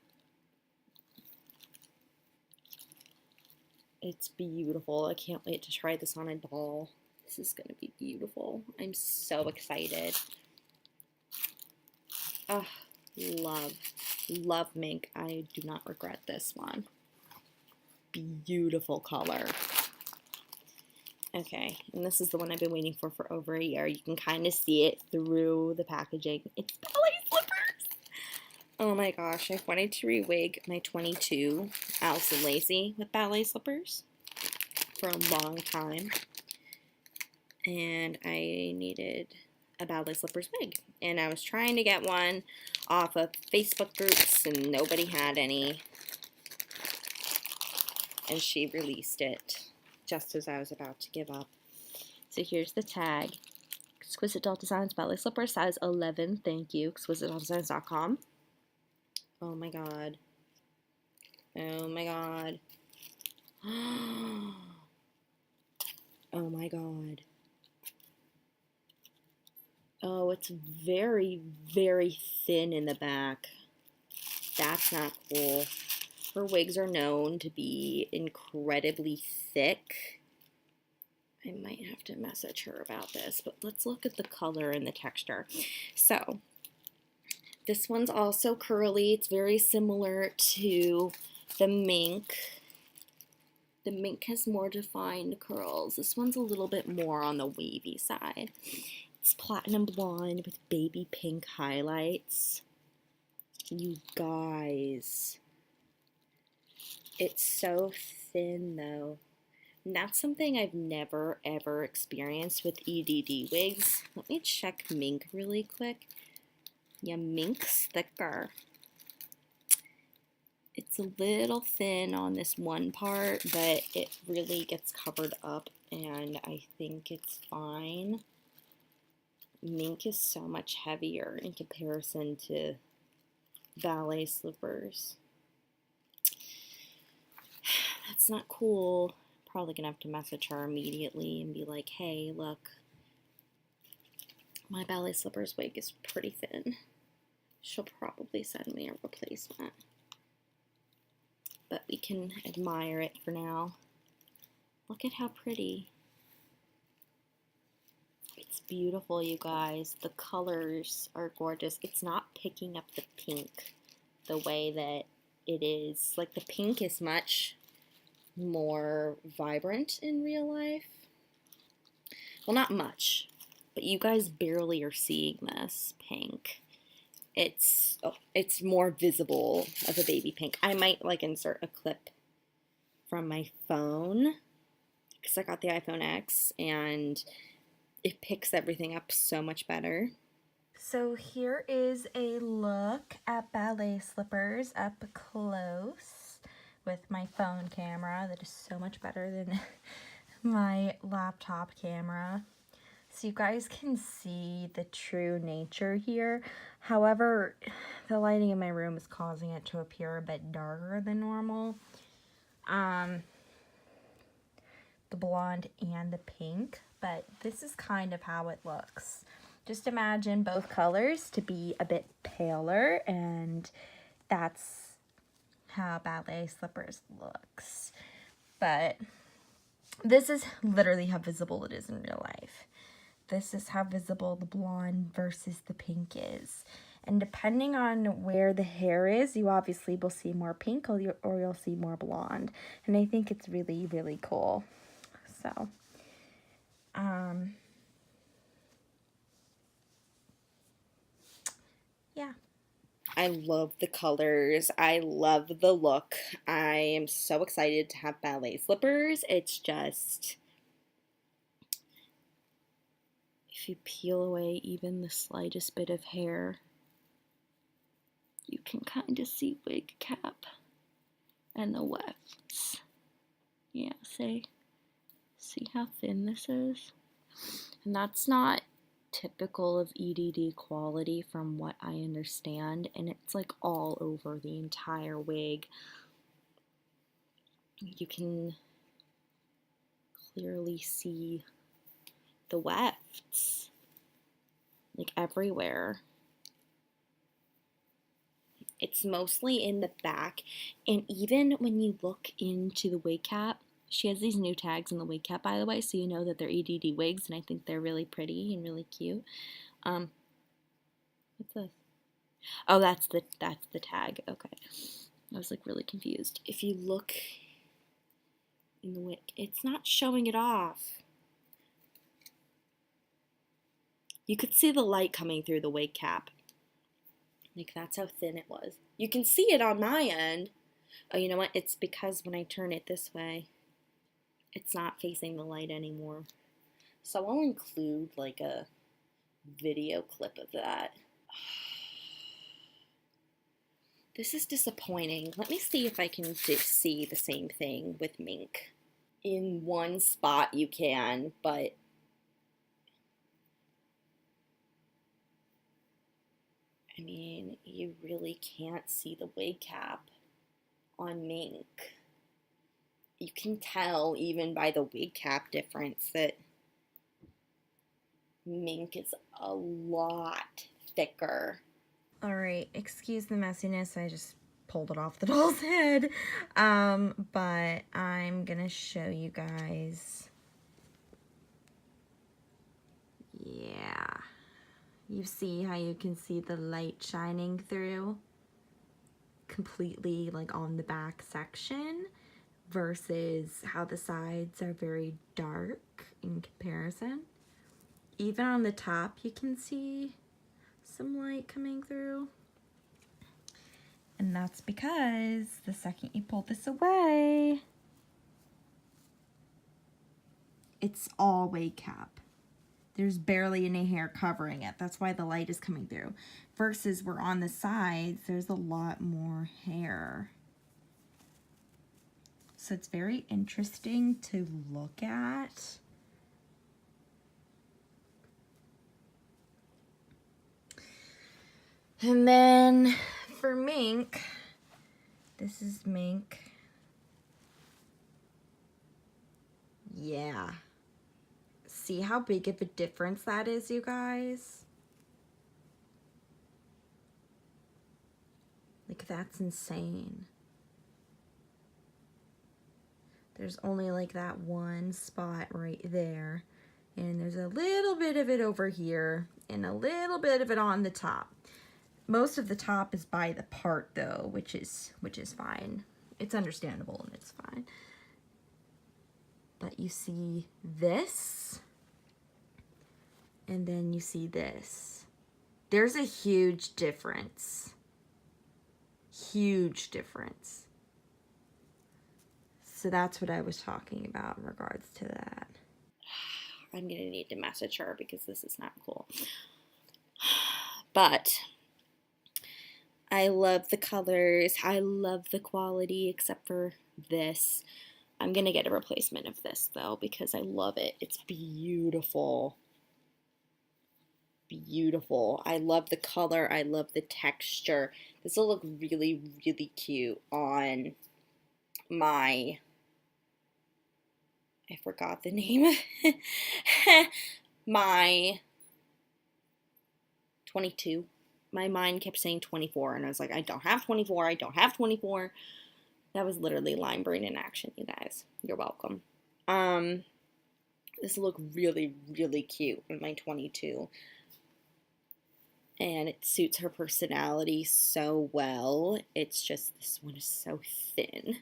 It's beautiful. I can't wait to try this on a doll. This is going to be beautiful. I'm so excited. Oh, love Mink. I do not regret this one. Beautiful color. Okay, and this is the one I've been waiting for over a year. You can kind of see it through the packaging. It's ballet slippers! Oh my gosh, I've wanted to re-wig my 22 Allison Lacey with ballet slippers for a long time. And I needed a ballet slippers wig. And I was trying to get one off of Facebook groups and nobody had any. And she released it just as I was about to give up. So here's the tag. Exquisite Doll Designs ballet slipper, size 11. Thank you. ExquisiteDollDesigns.com. Oh my god. Oh my god. Oh my god. Oh, it's very, very thin in the back. That's not cool. Her wigs are known to be incredibly thick. I might have to message her about this, but let's look at the color and the texture. So, this one's also curly. It's very similar to the Mink. The Mink has more defined curls. This one's a little bit more on the wavy side. It's platinum blonde with baby pink highlights. You guys, It's so thin though. And that's something I've never ever experienced with EDD wigs. Let me check mink really quick. Yeah, mink's thicker. It's a little thin on this one part, but it really gets covered up and I think it's fine. Mink is so much heavier in comparison to ballet slippers. That's not cool. Probably gonna have to message her immediately and be like, hey, look, my ballet slippers wig is pretty thin. She'll probably send me a replacement. But we can admire it for now. Look at how pretty. It's beautiful, you guys. The colors are gorgeous. It's not picking up the pink the way that it is. Like, the pink is much more vibrant in real life. Well, not much, but you guys barely are seeing this pink. It's more visible of a baby pink. I might like insert a clip from my phone because I got the iPhone X and it picks everything up so much better. So here is a look at ballet slippers up close with my phone camera that is so much better than my laptop camera. So you guys can see the true nature here. However, the lighting in my room is causing it to appear a bit darker than normal. The blonde and the pink, but this is kind of how it looks. Just imagine both colors to be a bit paler, and that's how ballet slippers looks. But this is literally how visible it is in real life. This is how visible the blonde versus the pink is. And depending on where the hair is, you obviously will see more pink or you'll see more blonde. And I think it's really, really cool. So, yeah. I love the colors. I love the look. I am so excited to have ballet slippers. It's just, if you peel away even the slightest bit of hair, you can kind of see wig cap and the wefts. Yeah, see how thin this is? And that's not typical of EDD quality from what I understand, and it's like all over the entire wig. You can clearly see the wefts like everywhere. It's mostly in the back, and even when you look into the wig cap, she has these new tags in the wig cap, by the way, so you know that they're EDD wigs, and I think they're really pretty and really cute. What's this? Oh, that's the tag. Okay. I was like really confused. If you look in the wig, it's not showing it off. You could see the light coming through the wig cap. Like, that's how thin it was. You can see it on my end. Oh, you know what? It's because when I turn it this way, it's not facing the light anymore. So I'll include like a video clip of that. This is disappointing. Let me see if I can see the same thing with mink. In one spot you can, but I mean, you really can't see the wig cap on mink. You can tell even by the wig cap difference that mink is a lot thicker. Alright, excuse the messiness, I just pulled it off the doll's head. But I'm gonna show you guys. Yeah. You see how you can see the light shining through completely like on the back section versus how the sides are very dark in comparison. Even on the top you can see some light coming through. And that's because the second you pull this away, it's all wig cap. There's barely any hair covering it. That's why the light is coming through. Versus we're on the sides, there's a lot more hair. So it's very interesting to look at. And then for mink, this is mink. Yeah. See how big of a difference that is, you guys? Like, that's insane. There's only like that one spot right there. And there's a little bit of it over here and a little bit of it on the top. Most of the top is by the part though, which is fine. It's understandable and it's fine. But you see this, and then you see this. There's a huge difference. Huge difference. So that's what I was talking about in regards to that. I'm going to need to message her because this is not cool. But I love the colors. I love the quality except for this. I'm going to get a replacement of this though because I love it. It's beautiful. Beautiful. I love the color. I love the texture. This will look really, really cute on my... I forgot the name. My 22. My mind kept saying 24, and I was like, I don't have 24. I don't have 24. That was literally line brain in action, you guys. You're welcome. This will look really, really cute with my 22. And it suits her personality so well. It's just, this one is so thin.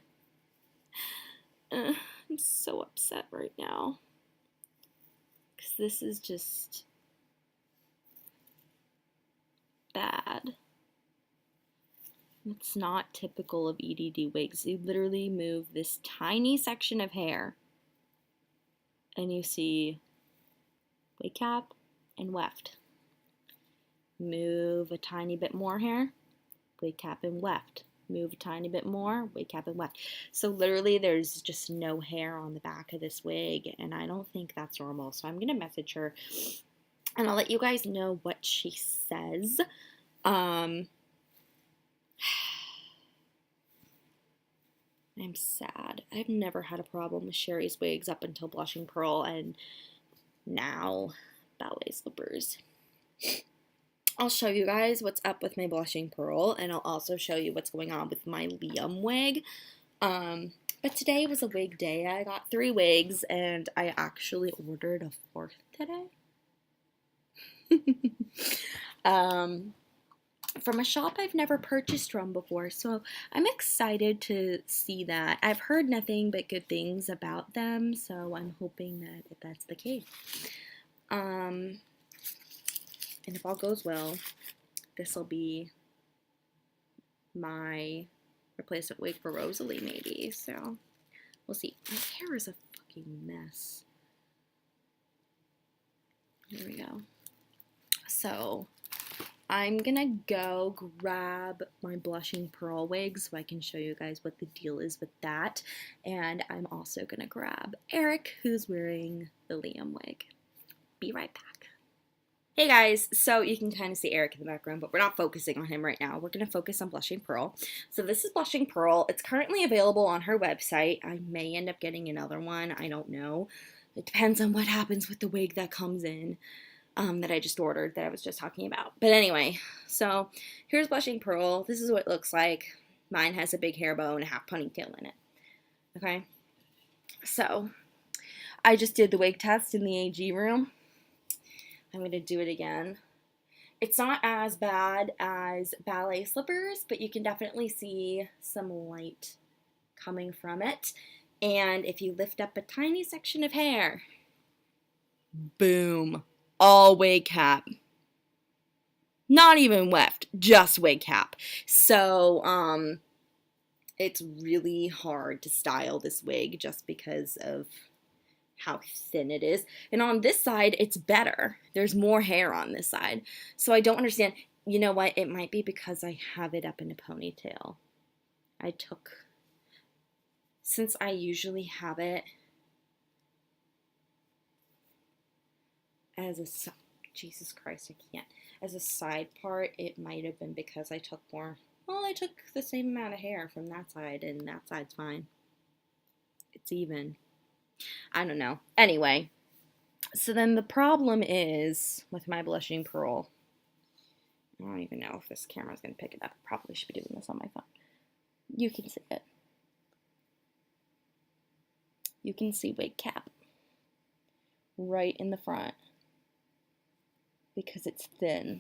I'm so upset right now. Because this is just bad. It's not typical of EDD wigs. You literally move this tiny section of hair and you see wig cap and weft. Move a tiny bit more hair, wig cap and weft. Move a tiny bit more, wig cap and weft. So literally there's just no hair on the back of this wig, and I don't think that's normal. So I'm going to message her, and I'll let you guys know what she says. I'm sad. I've never had a problem with Sherry's wigs up until Blushing Pearl, and now ballet slippers. I'll show you guys what's up with my Blushing Pearl, and I'll also show you what's going on with my Liam wig. But today was a wig day. I got 3 wigs, and I actually ordered a 4th today. From a shop I've never purchased from before, so I'm excited to see that. I've heard nothing but good things about them, so I'm hoping that that's the case. And if all goes well, this will be my replacement wig for Rosalie, maybe. So, we'll see. My hair is a fucking mess. Here we go. So, I'm gonna go grab my Blushing Pearl wig so I can show you guys what the deal is with that. And I'm also gonna grab Eric, who's wearing the Liam wig. Be right back. Hey guys, so you can kind of see Eric in the background, but we're not focusing on him right now. We're going to focus on Blushing Pearl. So this is Blushing Pearl. It's currently available on her website. I may end up getting another one. I don't know. It depends on what happens with the wig that comes in that I just ordered that I was just talking about. But anyway, so here's Blushing Pearl. This is what it looks like. Mine has a big hair bow and a half ponytail in it. Okay? So I just did the wig test in the AG room. I'm going to do it again. It's not as bad as ballet slippers, but you can definitely see some light coming from it. And if you lift up a tiny section of hair, boom, all wig cap. Not even weft, just wig cap. So, it's really hard to style this wig just because of how thin it is. And on this side, it's better. There's more hair on this side. So I don't understand. You know what? It might be because I have it up in a ponytail. Since I usually have it as a, Jesus Christ, I can't. As a side part, it might have been because I took more. Well, I took the same amount of hair from that side, and that side's fine. It's even. I don't know. Anyway, so then the problem is with my blushing pearl. I don't even know if this camera's going to pick it up. I probably should be doing this on my phone. You can see it. You can see wig cap right in the front because it's thin.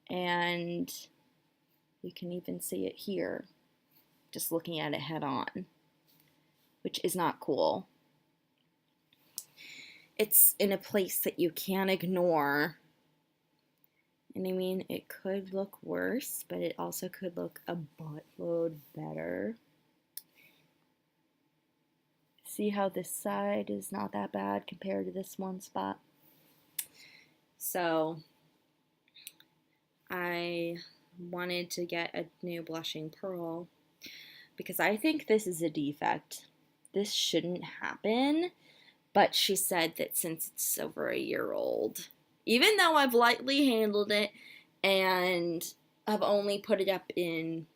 And you can even see it here, just looking at it head on, which is not cool. It's in a place that you can't ignore. And I mean, it could look worse, but it also could look a buttload better. See how this side is not that bad compared to this one spot? So I wanted to get a new blushing pearl because I think this is a defect. This shouldn't happen, but she said that since it's over a year old, even though I've lightly handled it and I've only put it up in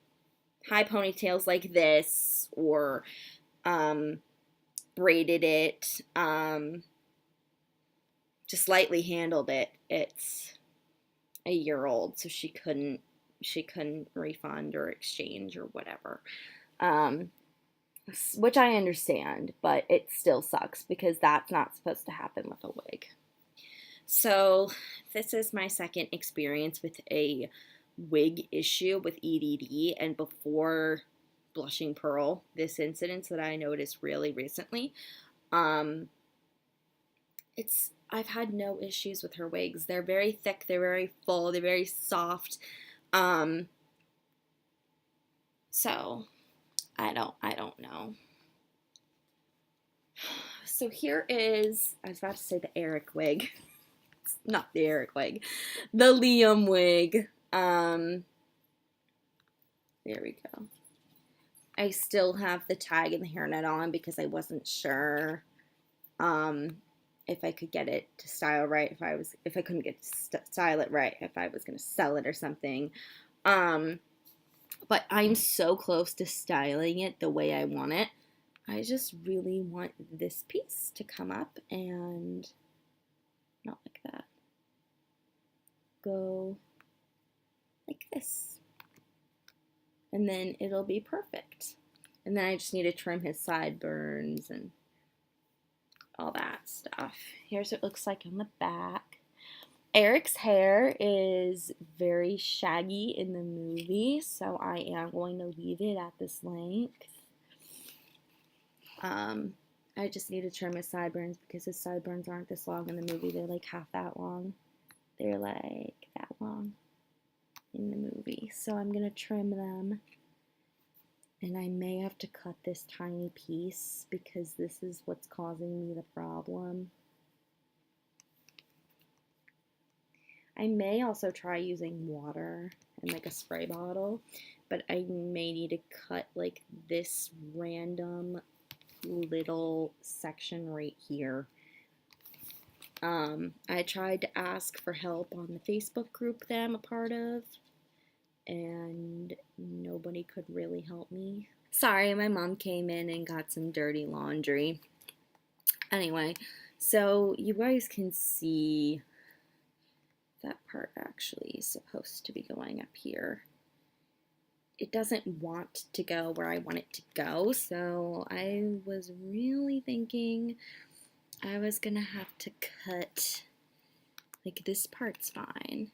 high ponytails like this or braided it, just lightly handled it, it's a year old, so she couldn't refund or exchange or whatever, which I understand, but it still sucks because that's not supposed to happen with a wig. So this is my second experience with a wig issue with EDD, and before blushing pearl, this incident that I noticed really recently, I've had no issues with her wigs. They're very thick, they're very full, they're very soft. So I don't know. So here is, I was about to say the Eric wig. It's not the Eric wig. The Liam wig. There we go. I still have the tag and the hairnet on because I wasn't sure if I could get it to style right, if I couldn't get to style it right, if I was going to sell it or something. But I'm so close to styling it the way I want it. I just really want this piece to come up and not like that. Go like this. And then it'll be perfect. And then I just need to trim his sideburns and all that stuff. Here's what it looks like on the back. Eric's hair is very shaggy in the movie, so I am going to leave it at this length. I just need to trim his sideburns because his sideburns aren't this long in the movie. They're like half that long. They're like that long in the movie. So I'm going to trim them. And I may have to cut this tiny piece because this is what's causing me the problem. I may also try using water and like a spray bottle, but I may need to cut like this random little section right here. I tried to ask for help on the Facebook group that I'm a part of, and nobody could really help me. Sorry, my mom came in and got some dirty laundry. Anyway, so you guys can see that part actually is supposed to be going up here. It doesn't want to go where I want it to go, so I was really thinking I was gonna have to cut, like, this part's fine.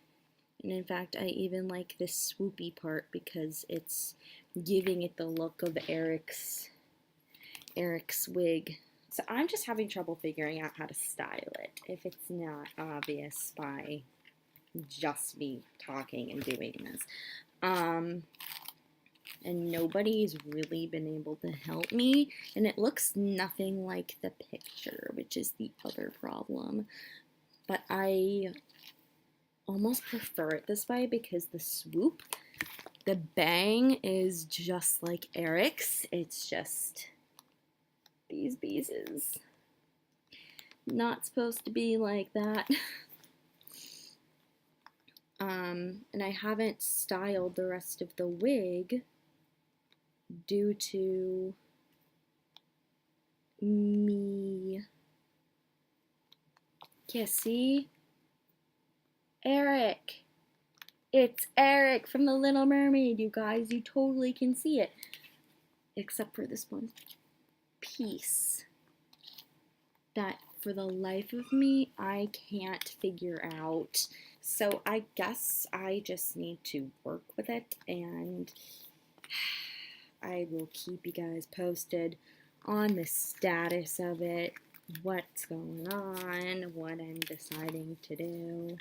And in fact, I even like this swoopy part because it's giving it the look of Eric's wig. So I'm just having trouble figuring out how to style it if it's not obvious by just me talking and doing this. And nobody's really been able to help me, and it looks nothing like the picture, which is the other problem. But I almost prefer it this way because the swoop, the bang is just like Eric's. It's just these pieces. Not supposed to be like that. And I haven't styled the rest of the wig due to me. Yeah, see? Eric. It's Eric from The Little Mermaid, you guys. You totally can see it. Except for this one piece that for the life of me I can't figure out. So I guess I just need to work with it, and I will keep you guys posted on the status of it, what's going on, what I'm deciding to do.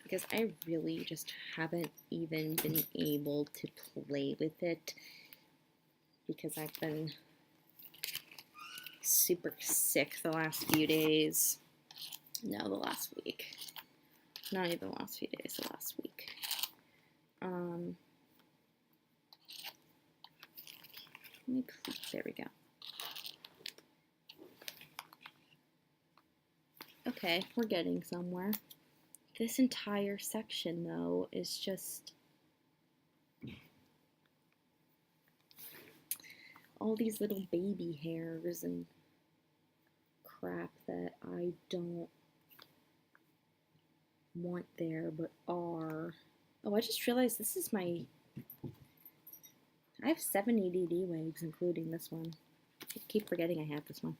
Because I really just haven't even been able to play with it because I've been super sick the last few days. No, the last week. Not even the last few days, the last week. Let me please, there we go. Okay, we're getting somewhere. This entire section, though, is just all these little baby hairs and crap that I don't want there, but are. Oh, I just realized this is my... I have 7 EDD wigs, including this one. I keep forgetting I have this one.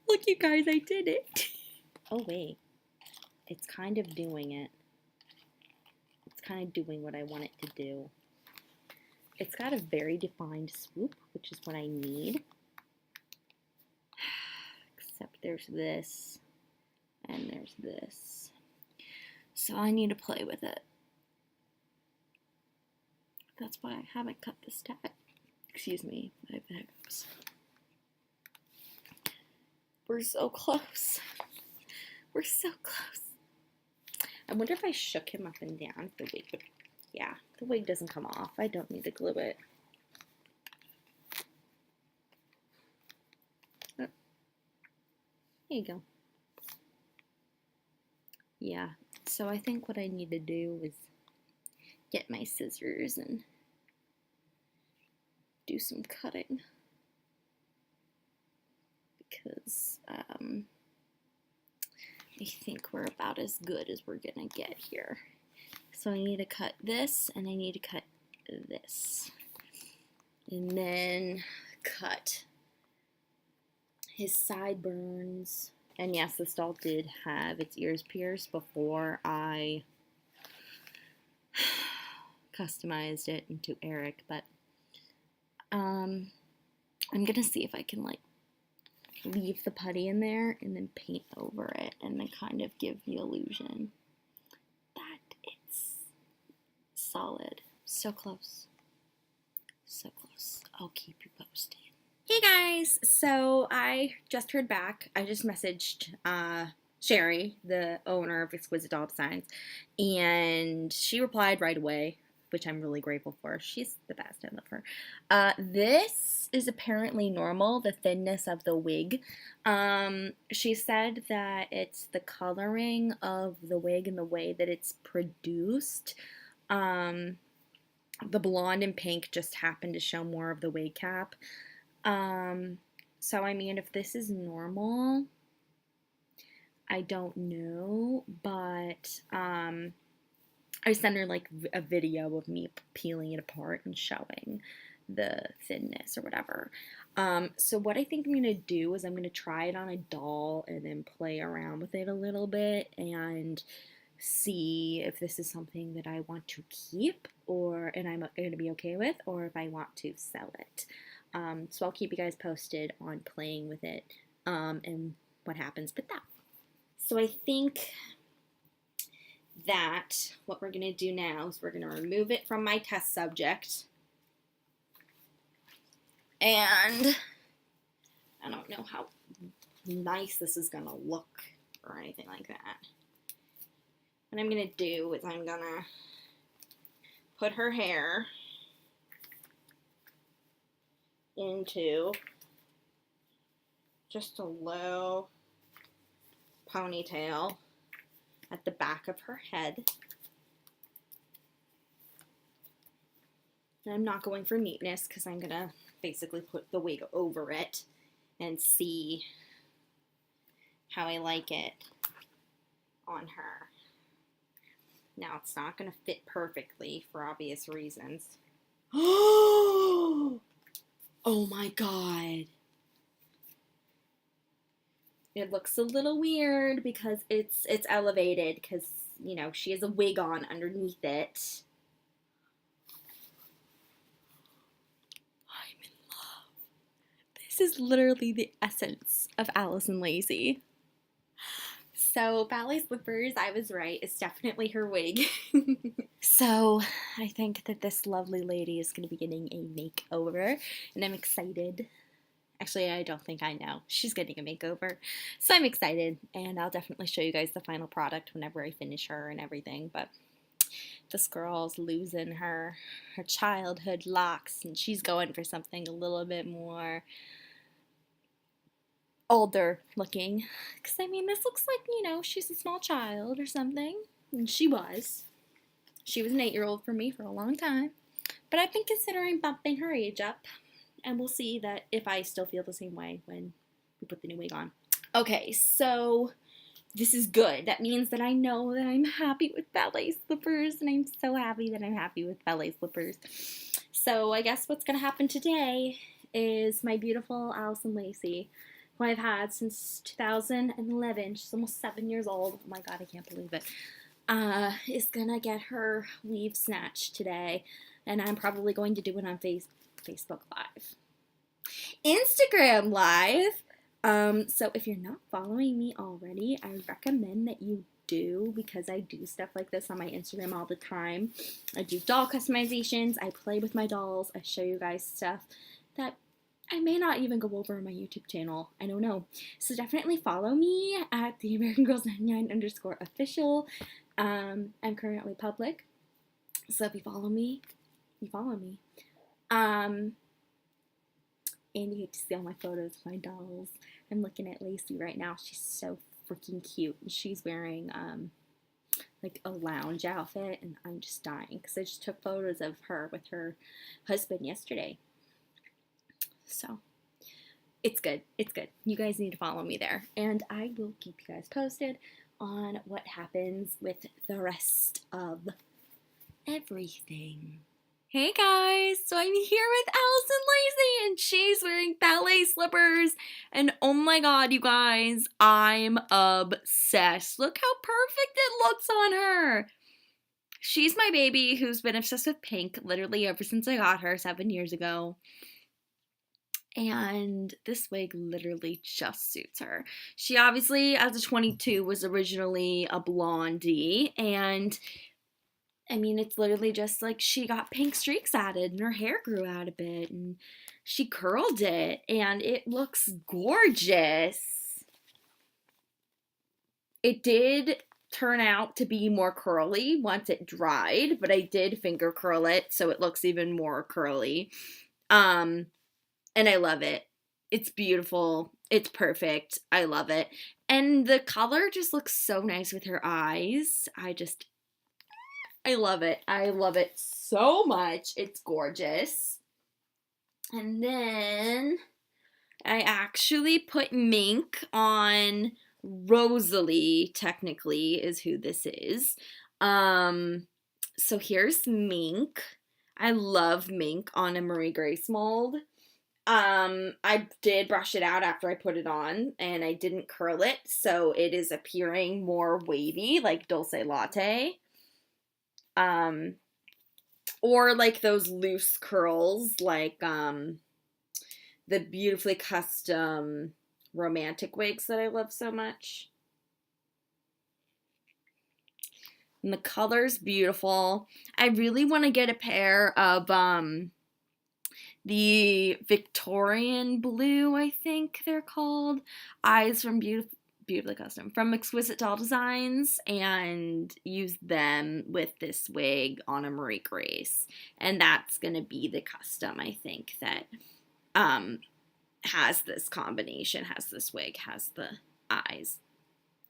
Look, you guys, I did it. Oh, wait. It's kind of doing it. It's kind of doing what I want it to do. It's got a very defined swoop, which is what I need. Except there's this, and there's this. So I need to play with it. That's why I haven't cut this tag. Excuse me, I have the hiccups. We're so close. We're so close. I wonder if I shook him up and down, if the wig would... Yeah, the wig doesn't come off. I don't need to glue it. Oh. There you go. Yeah, so I think what I need to do is get my scissors and do some cutting. Because I think we're about as good as we're gonna get here. So I need to cut this, and I need to cut this. And then cut his sideburns. And yes, this doll did have its ears pierced before I customized it into Eric, but I'm gonna see if I can like leave the putty in there and then paint over it and then kind of give the illusion that it's solid. So close. So close. I'll keep you posted. Hey guys, so I just heard back. I just messaged Sherry, the owner of Exquisite Doll Designs, and she replied right away, which I'm really grateful for. She's the best. I love her. This is apparently normal, the thinness of the wig. She said that it's the coloring of the wig and the way that it's produced. The blonde and pink just happened to show more of the wig cap. So I mean, if this is normal, I don't know, but I sent her like a video of me peeling it apart and showing the thinness or whatever. So what I think I'm going to do is I'm going to try it on a doll and then play around with it a little bit and see if this is something that I want to keep and I'm going to be okay with, or if I want to sell it. So I'll keep you guys posted on playing with it and what happens with that. So I think that what we're going to do now is we're going to remove it from my test subject. And I don't know how nice this is going to look or anything like that. What I'm going to do is I'm going to put her hair into just a low ponytail at the back of her head. And I'm not going for neatness because I'm going to basically put the wig over it and see how I like it on her. Now, it's not going to fit perfectly for obvious reasons. Oh my god. It looks a little weird because it's elevated because, you know, she has a wig on underneath it. I'm in love. This is literally the essence of Allison Lacey. So, ballet slippers, I was right. It's definitely her wig. So, I think that this lovely lady is going to be getting a makeover, and I'm excited. Actually, I don't think I know. She's getting a makeover, so I'm excited, and I'll definitely show you guys the final product whenever I finish her and everything, but this girl's losing her childhood locks, and she's going for something a little bit more older looking, because I mean, this looks like, you know, she's a small child or something, and she was an 8-year-old for me for a long time, but I've been considering bumping her age up, and we'll see that if I still feel the same way when we put the new wig on. Okay, so this is good. That means that I know that I'm happy with ballet slippers, and I'm so happy that I'm happy with ballet slippers. So I guess what's going to happen today is my beautiful Allison Lacey, who I've had since 2011. She's almost 7 years old. Oh my god, I can't believe it. Is gonna get her weave snatched today, and I'm probably going to do it on Facebook Live. Instagram Live! So if you're not following me already, I recommend that you do, because I do stuff like this on my Instagram all the time. I do doll customizations, I play with my dolls, I show you guys stuff that I may not even go over on my YouTube channel. I don't know. So definitely follow me at the American Girls 99_official. I'm currently public, so if you follow me, you follow me. And you get to see all my photos of my dolls. I'm looking at Lacey right now. She's so freaking cute. She's wearing like a lounge outfit, and I'm just dying because I just took photos of her with her husband yesterday. So it's good. It's good. You guys need to follow me there, and I will keep you guys posted on what happens with the rest of everything. Hey guys, so I'm here with Allison Lacey, and she's wearing ballet slippers, and oh my god, you guys, I'm obsessed. Look how perfect it looks on her. She's my baby who's been obsessed with pink literally ever since I got her 7 years ago. And this wig literally just suits her. She obviously, as a 22, was originally a blondie, and I mean, it's literally just like she got pink streaks added and her hair grew out a bit and she curled it and it looks gorgeous. It did turn out to be more curly once it dried, but I did finger curl it so it looks even more curly. And I love it. It's beautiful. It's perfect. I love it. And the color just looks so nice with her eyes. I love it. I love it so much. It's gorgeous. And then I actually put Mink on Rosalie, technically, is who this is. So here's Mink. I love Mink on a Marie Grace mold. I did brush it out after I put it on, and I didn't curl it, so it is appearing more wavy, like Dulce Latte. Or like those loose curls, like the beautifully custom romantic wigs that I love so much. And the color's beautiful. I really want to get a pair of the Victorian blue, I think they're called, eyes from Beautifully Custom, from Exquisite Doll Designs, and use them with this wig on a Marie Grace. And that's going to be the custom, I think, that has this combination, has this wig, has the eyes.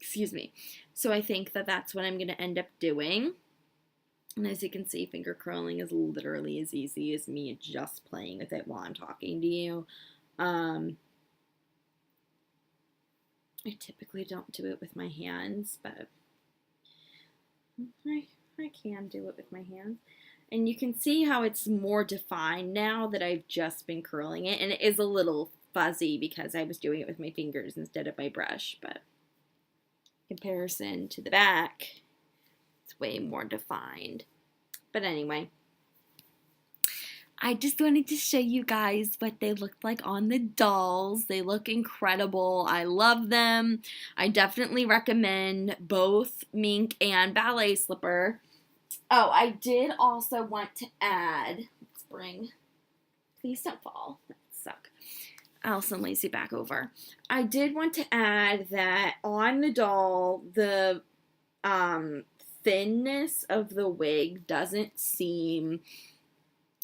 Excuse me. So I think that that's what I'm going to end up doing. And as you can see, finger curling is literally as easy as me just playing with it while I'm talking to you. I typically don't do it with my hands, but I can do it with my hands. And you can see how it's more defined now that I've just been curling it. And it is a little fuzzy because I was doing it with my fingers instead of my brush, but in comparison to the back, it's way more defined. But anyway, I just wanted to show you guys what they look like on the dolls. They look incredible. I love them. I definitely recommend both Mink and Ballet Slipper. Oh, I did also want to add, let's bring, please don't fall, that suck. Allison lays it back over. I did want to add that on the doll, the thinness of the wig doesn't seem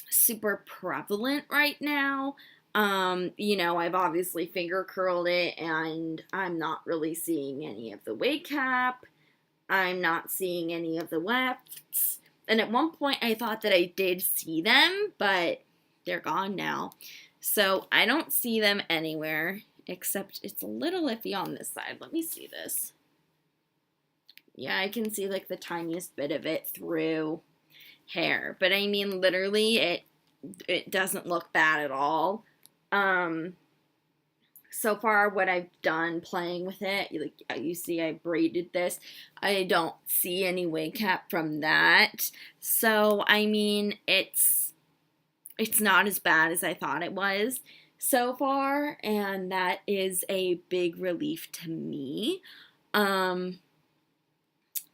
super prevalent right now. You know, I've obviously finger curled it, and I'm not really seeing any of the wig cap. I'm not seeing any of the wefts. And at one point I thought that I did see them, but they're gone now. So I don't see them anywhere, except it's a little iffy on this side. Let me see this. Yeah, I can see like the tiniest bit of it through hair. But I mean, literally, it doesn't look bad at all. So far, what I've done playing with it, like you see I braided this. I don't see any wig cap from that. So, I mean, it's not as bad as I thought it was so far, and that is a big relief to me.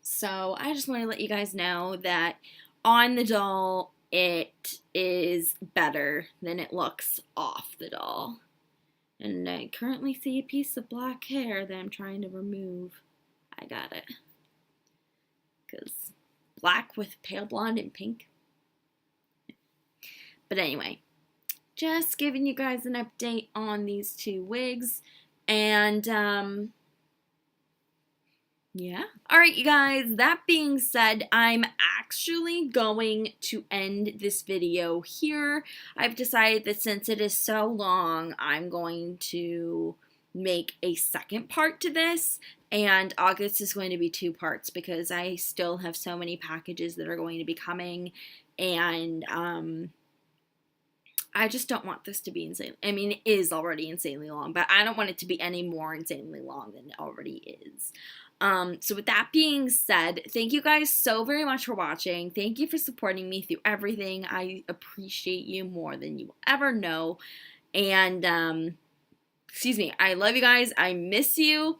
So I just want to let you guys know that on the doll, it is better than it looks off the doll. And I currently see a piece of black hair that I'm trying to remove. I got it. Because black with pale blonde and pink. But anyway, just giving you guys an update on these two wigs. And, yeah. Alright, you guys, that being said, I'm actually going to end this video here. I've decided that since it is so long, I'm going to make a second part to this. And August is going to be 2 parts because I still have so many packages that are going to be coming. And, I just don't want this to be insane. I mean, it is already insanely long, but I don't want it to be any more insanely long than it already is. So with that being said, thank you guys so very much for watching. Thank you for supporting me through everything. I appreciate you more than you will ever know. And, excuse me, I love you guys. I miss you.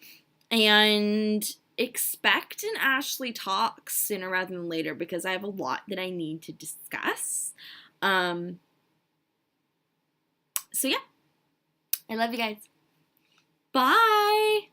And expect an Ashley talk sooner rather than later because I have a lot that I need to discuss. So yeah, I love you guys. Bye!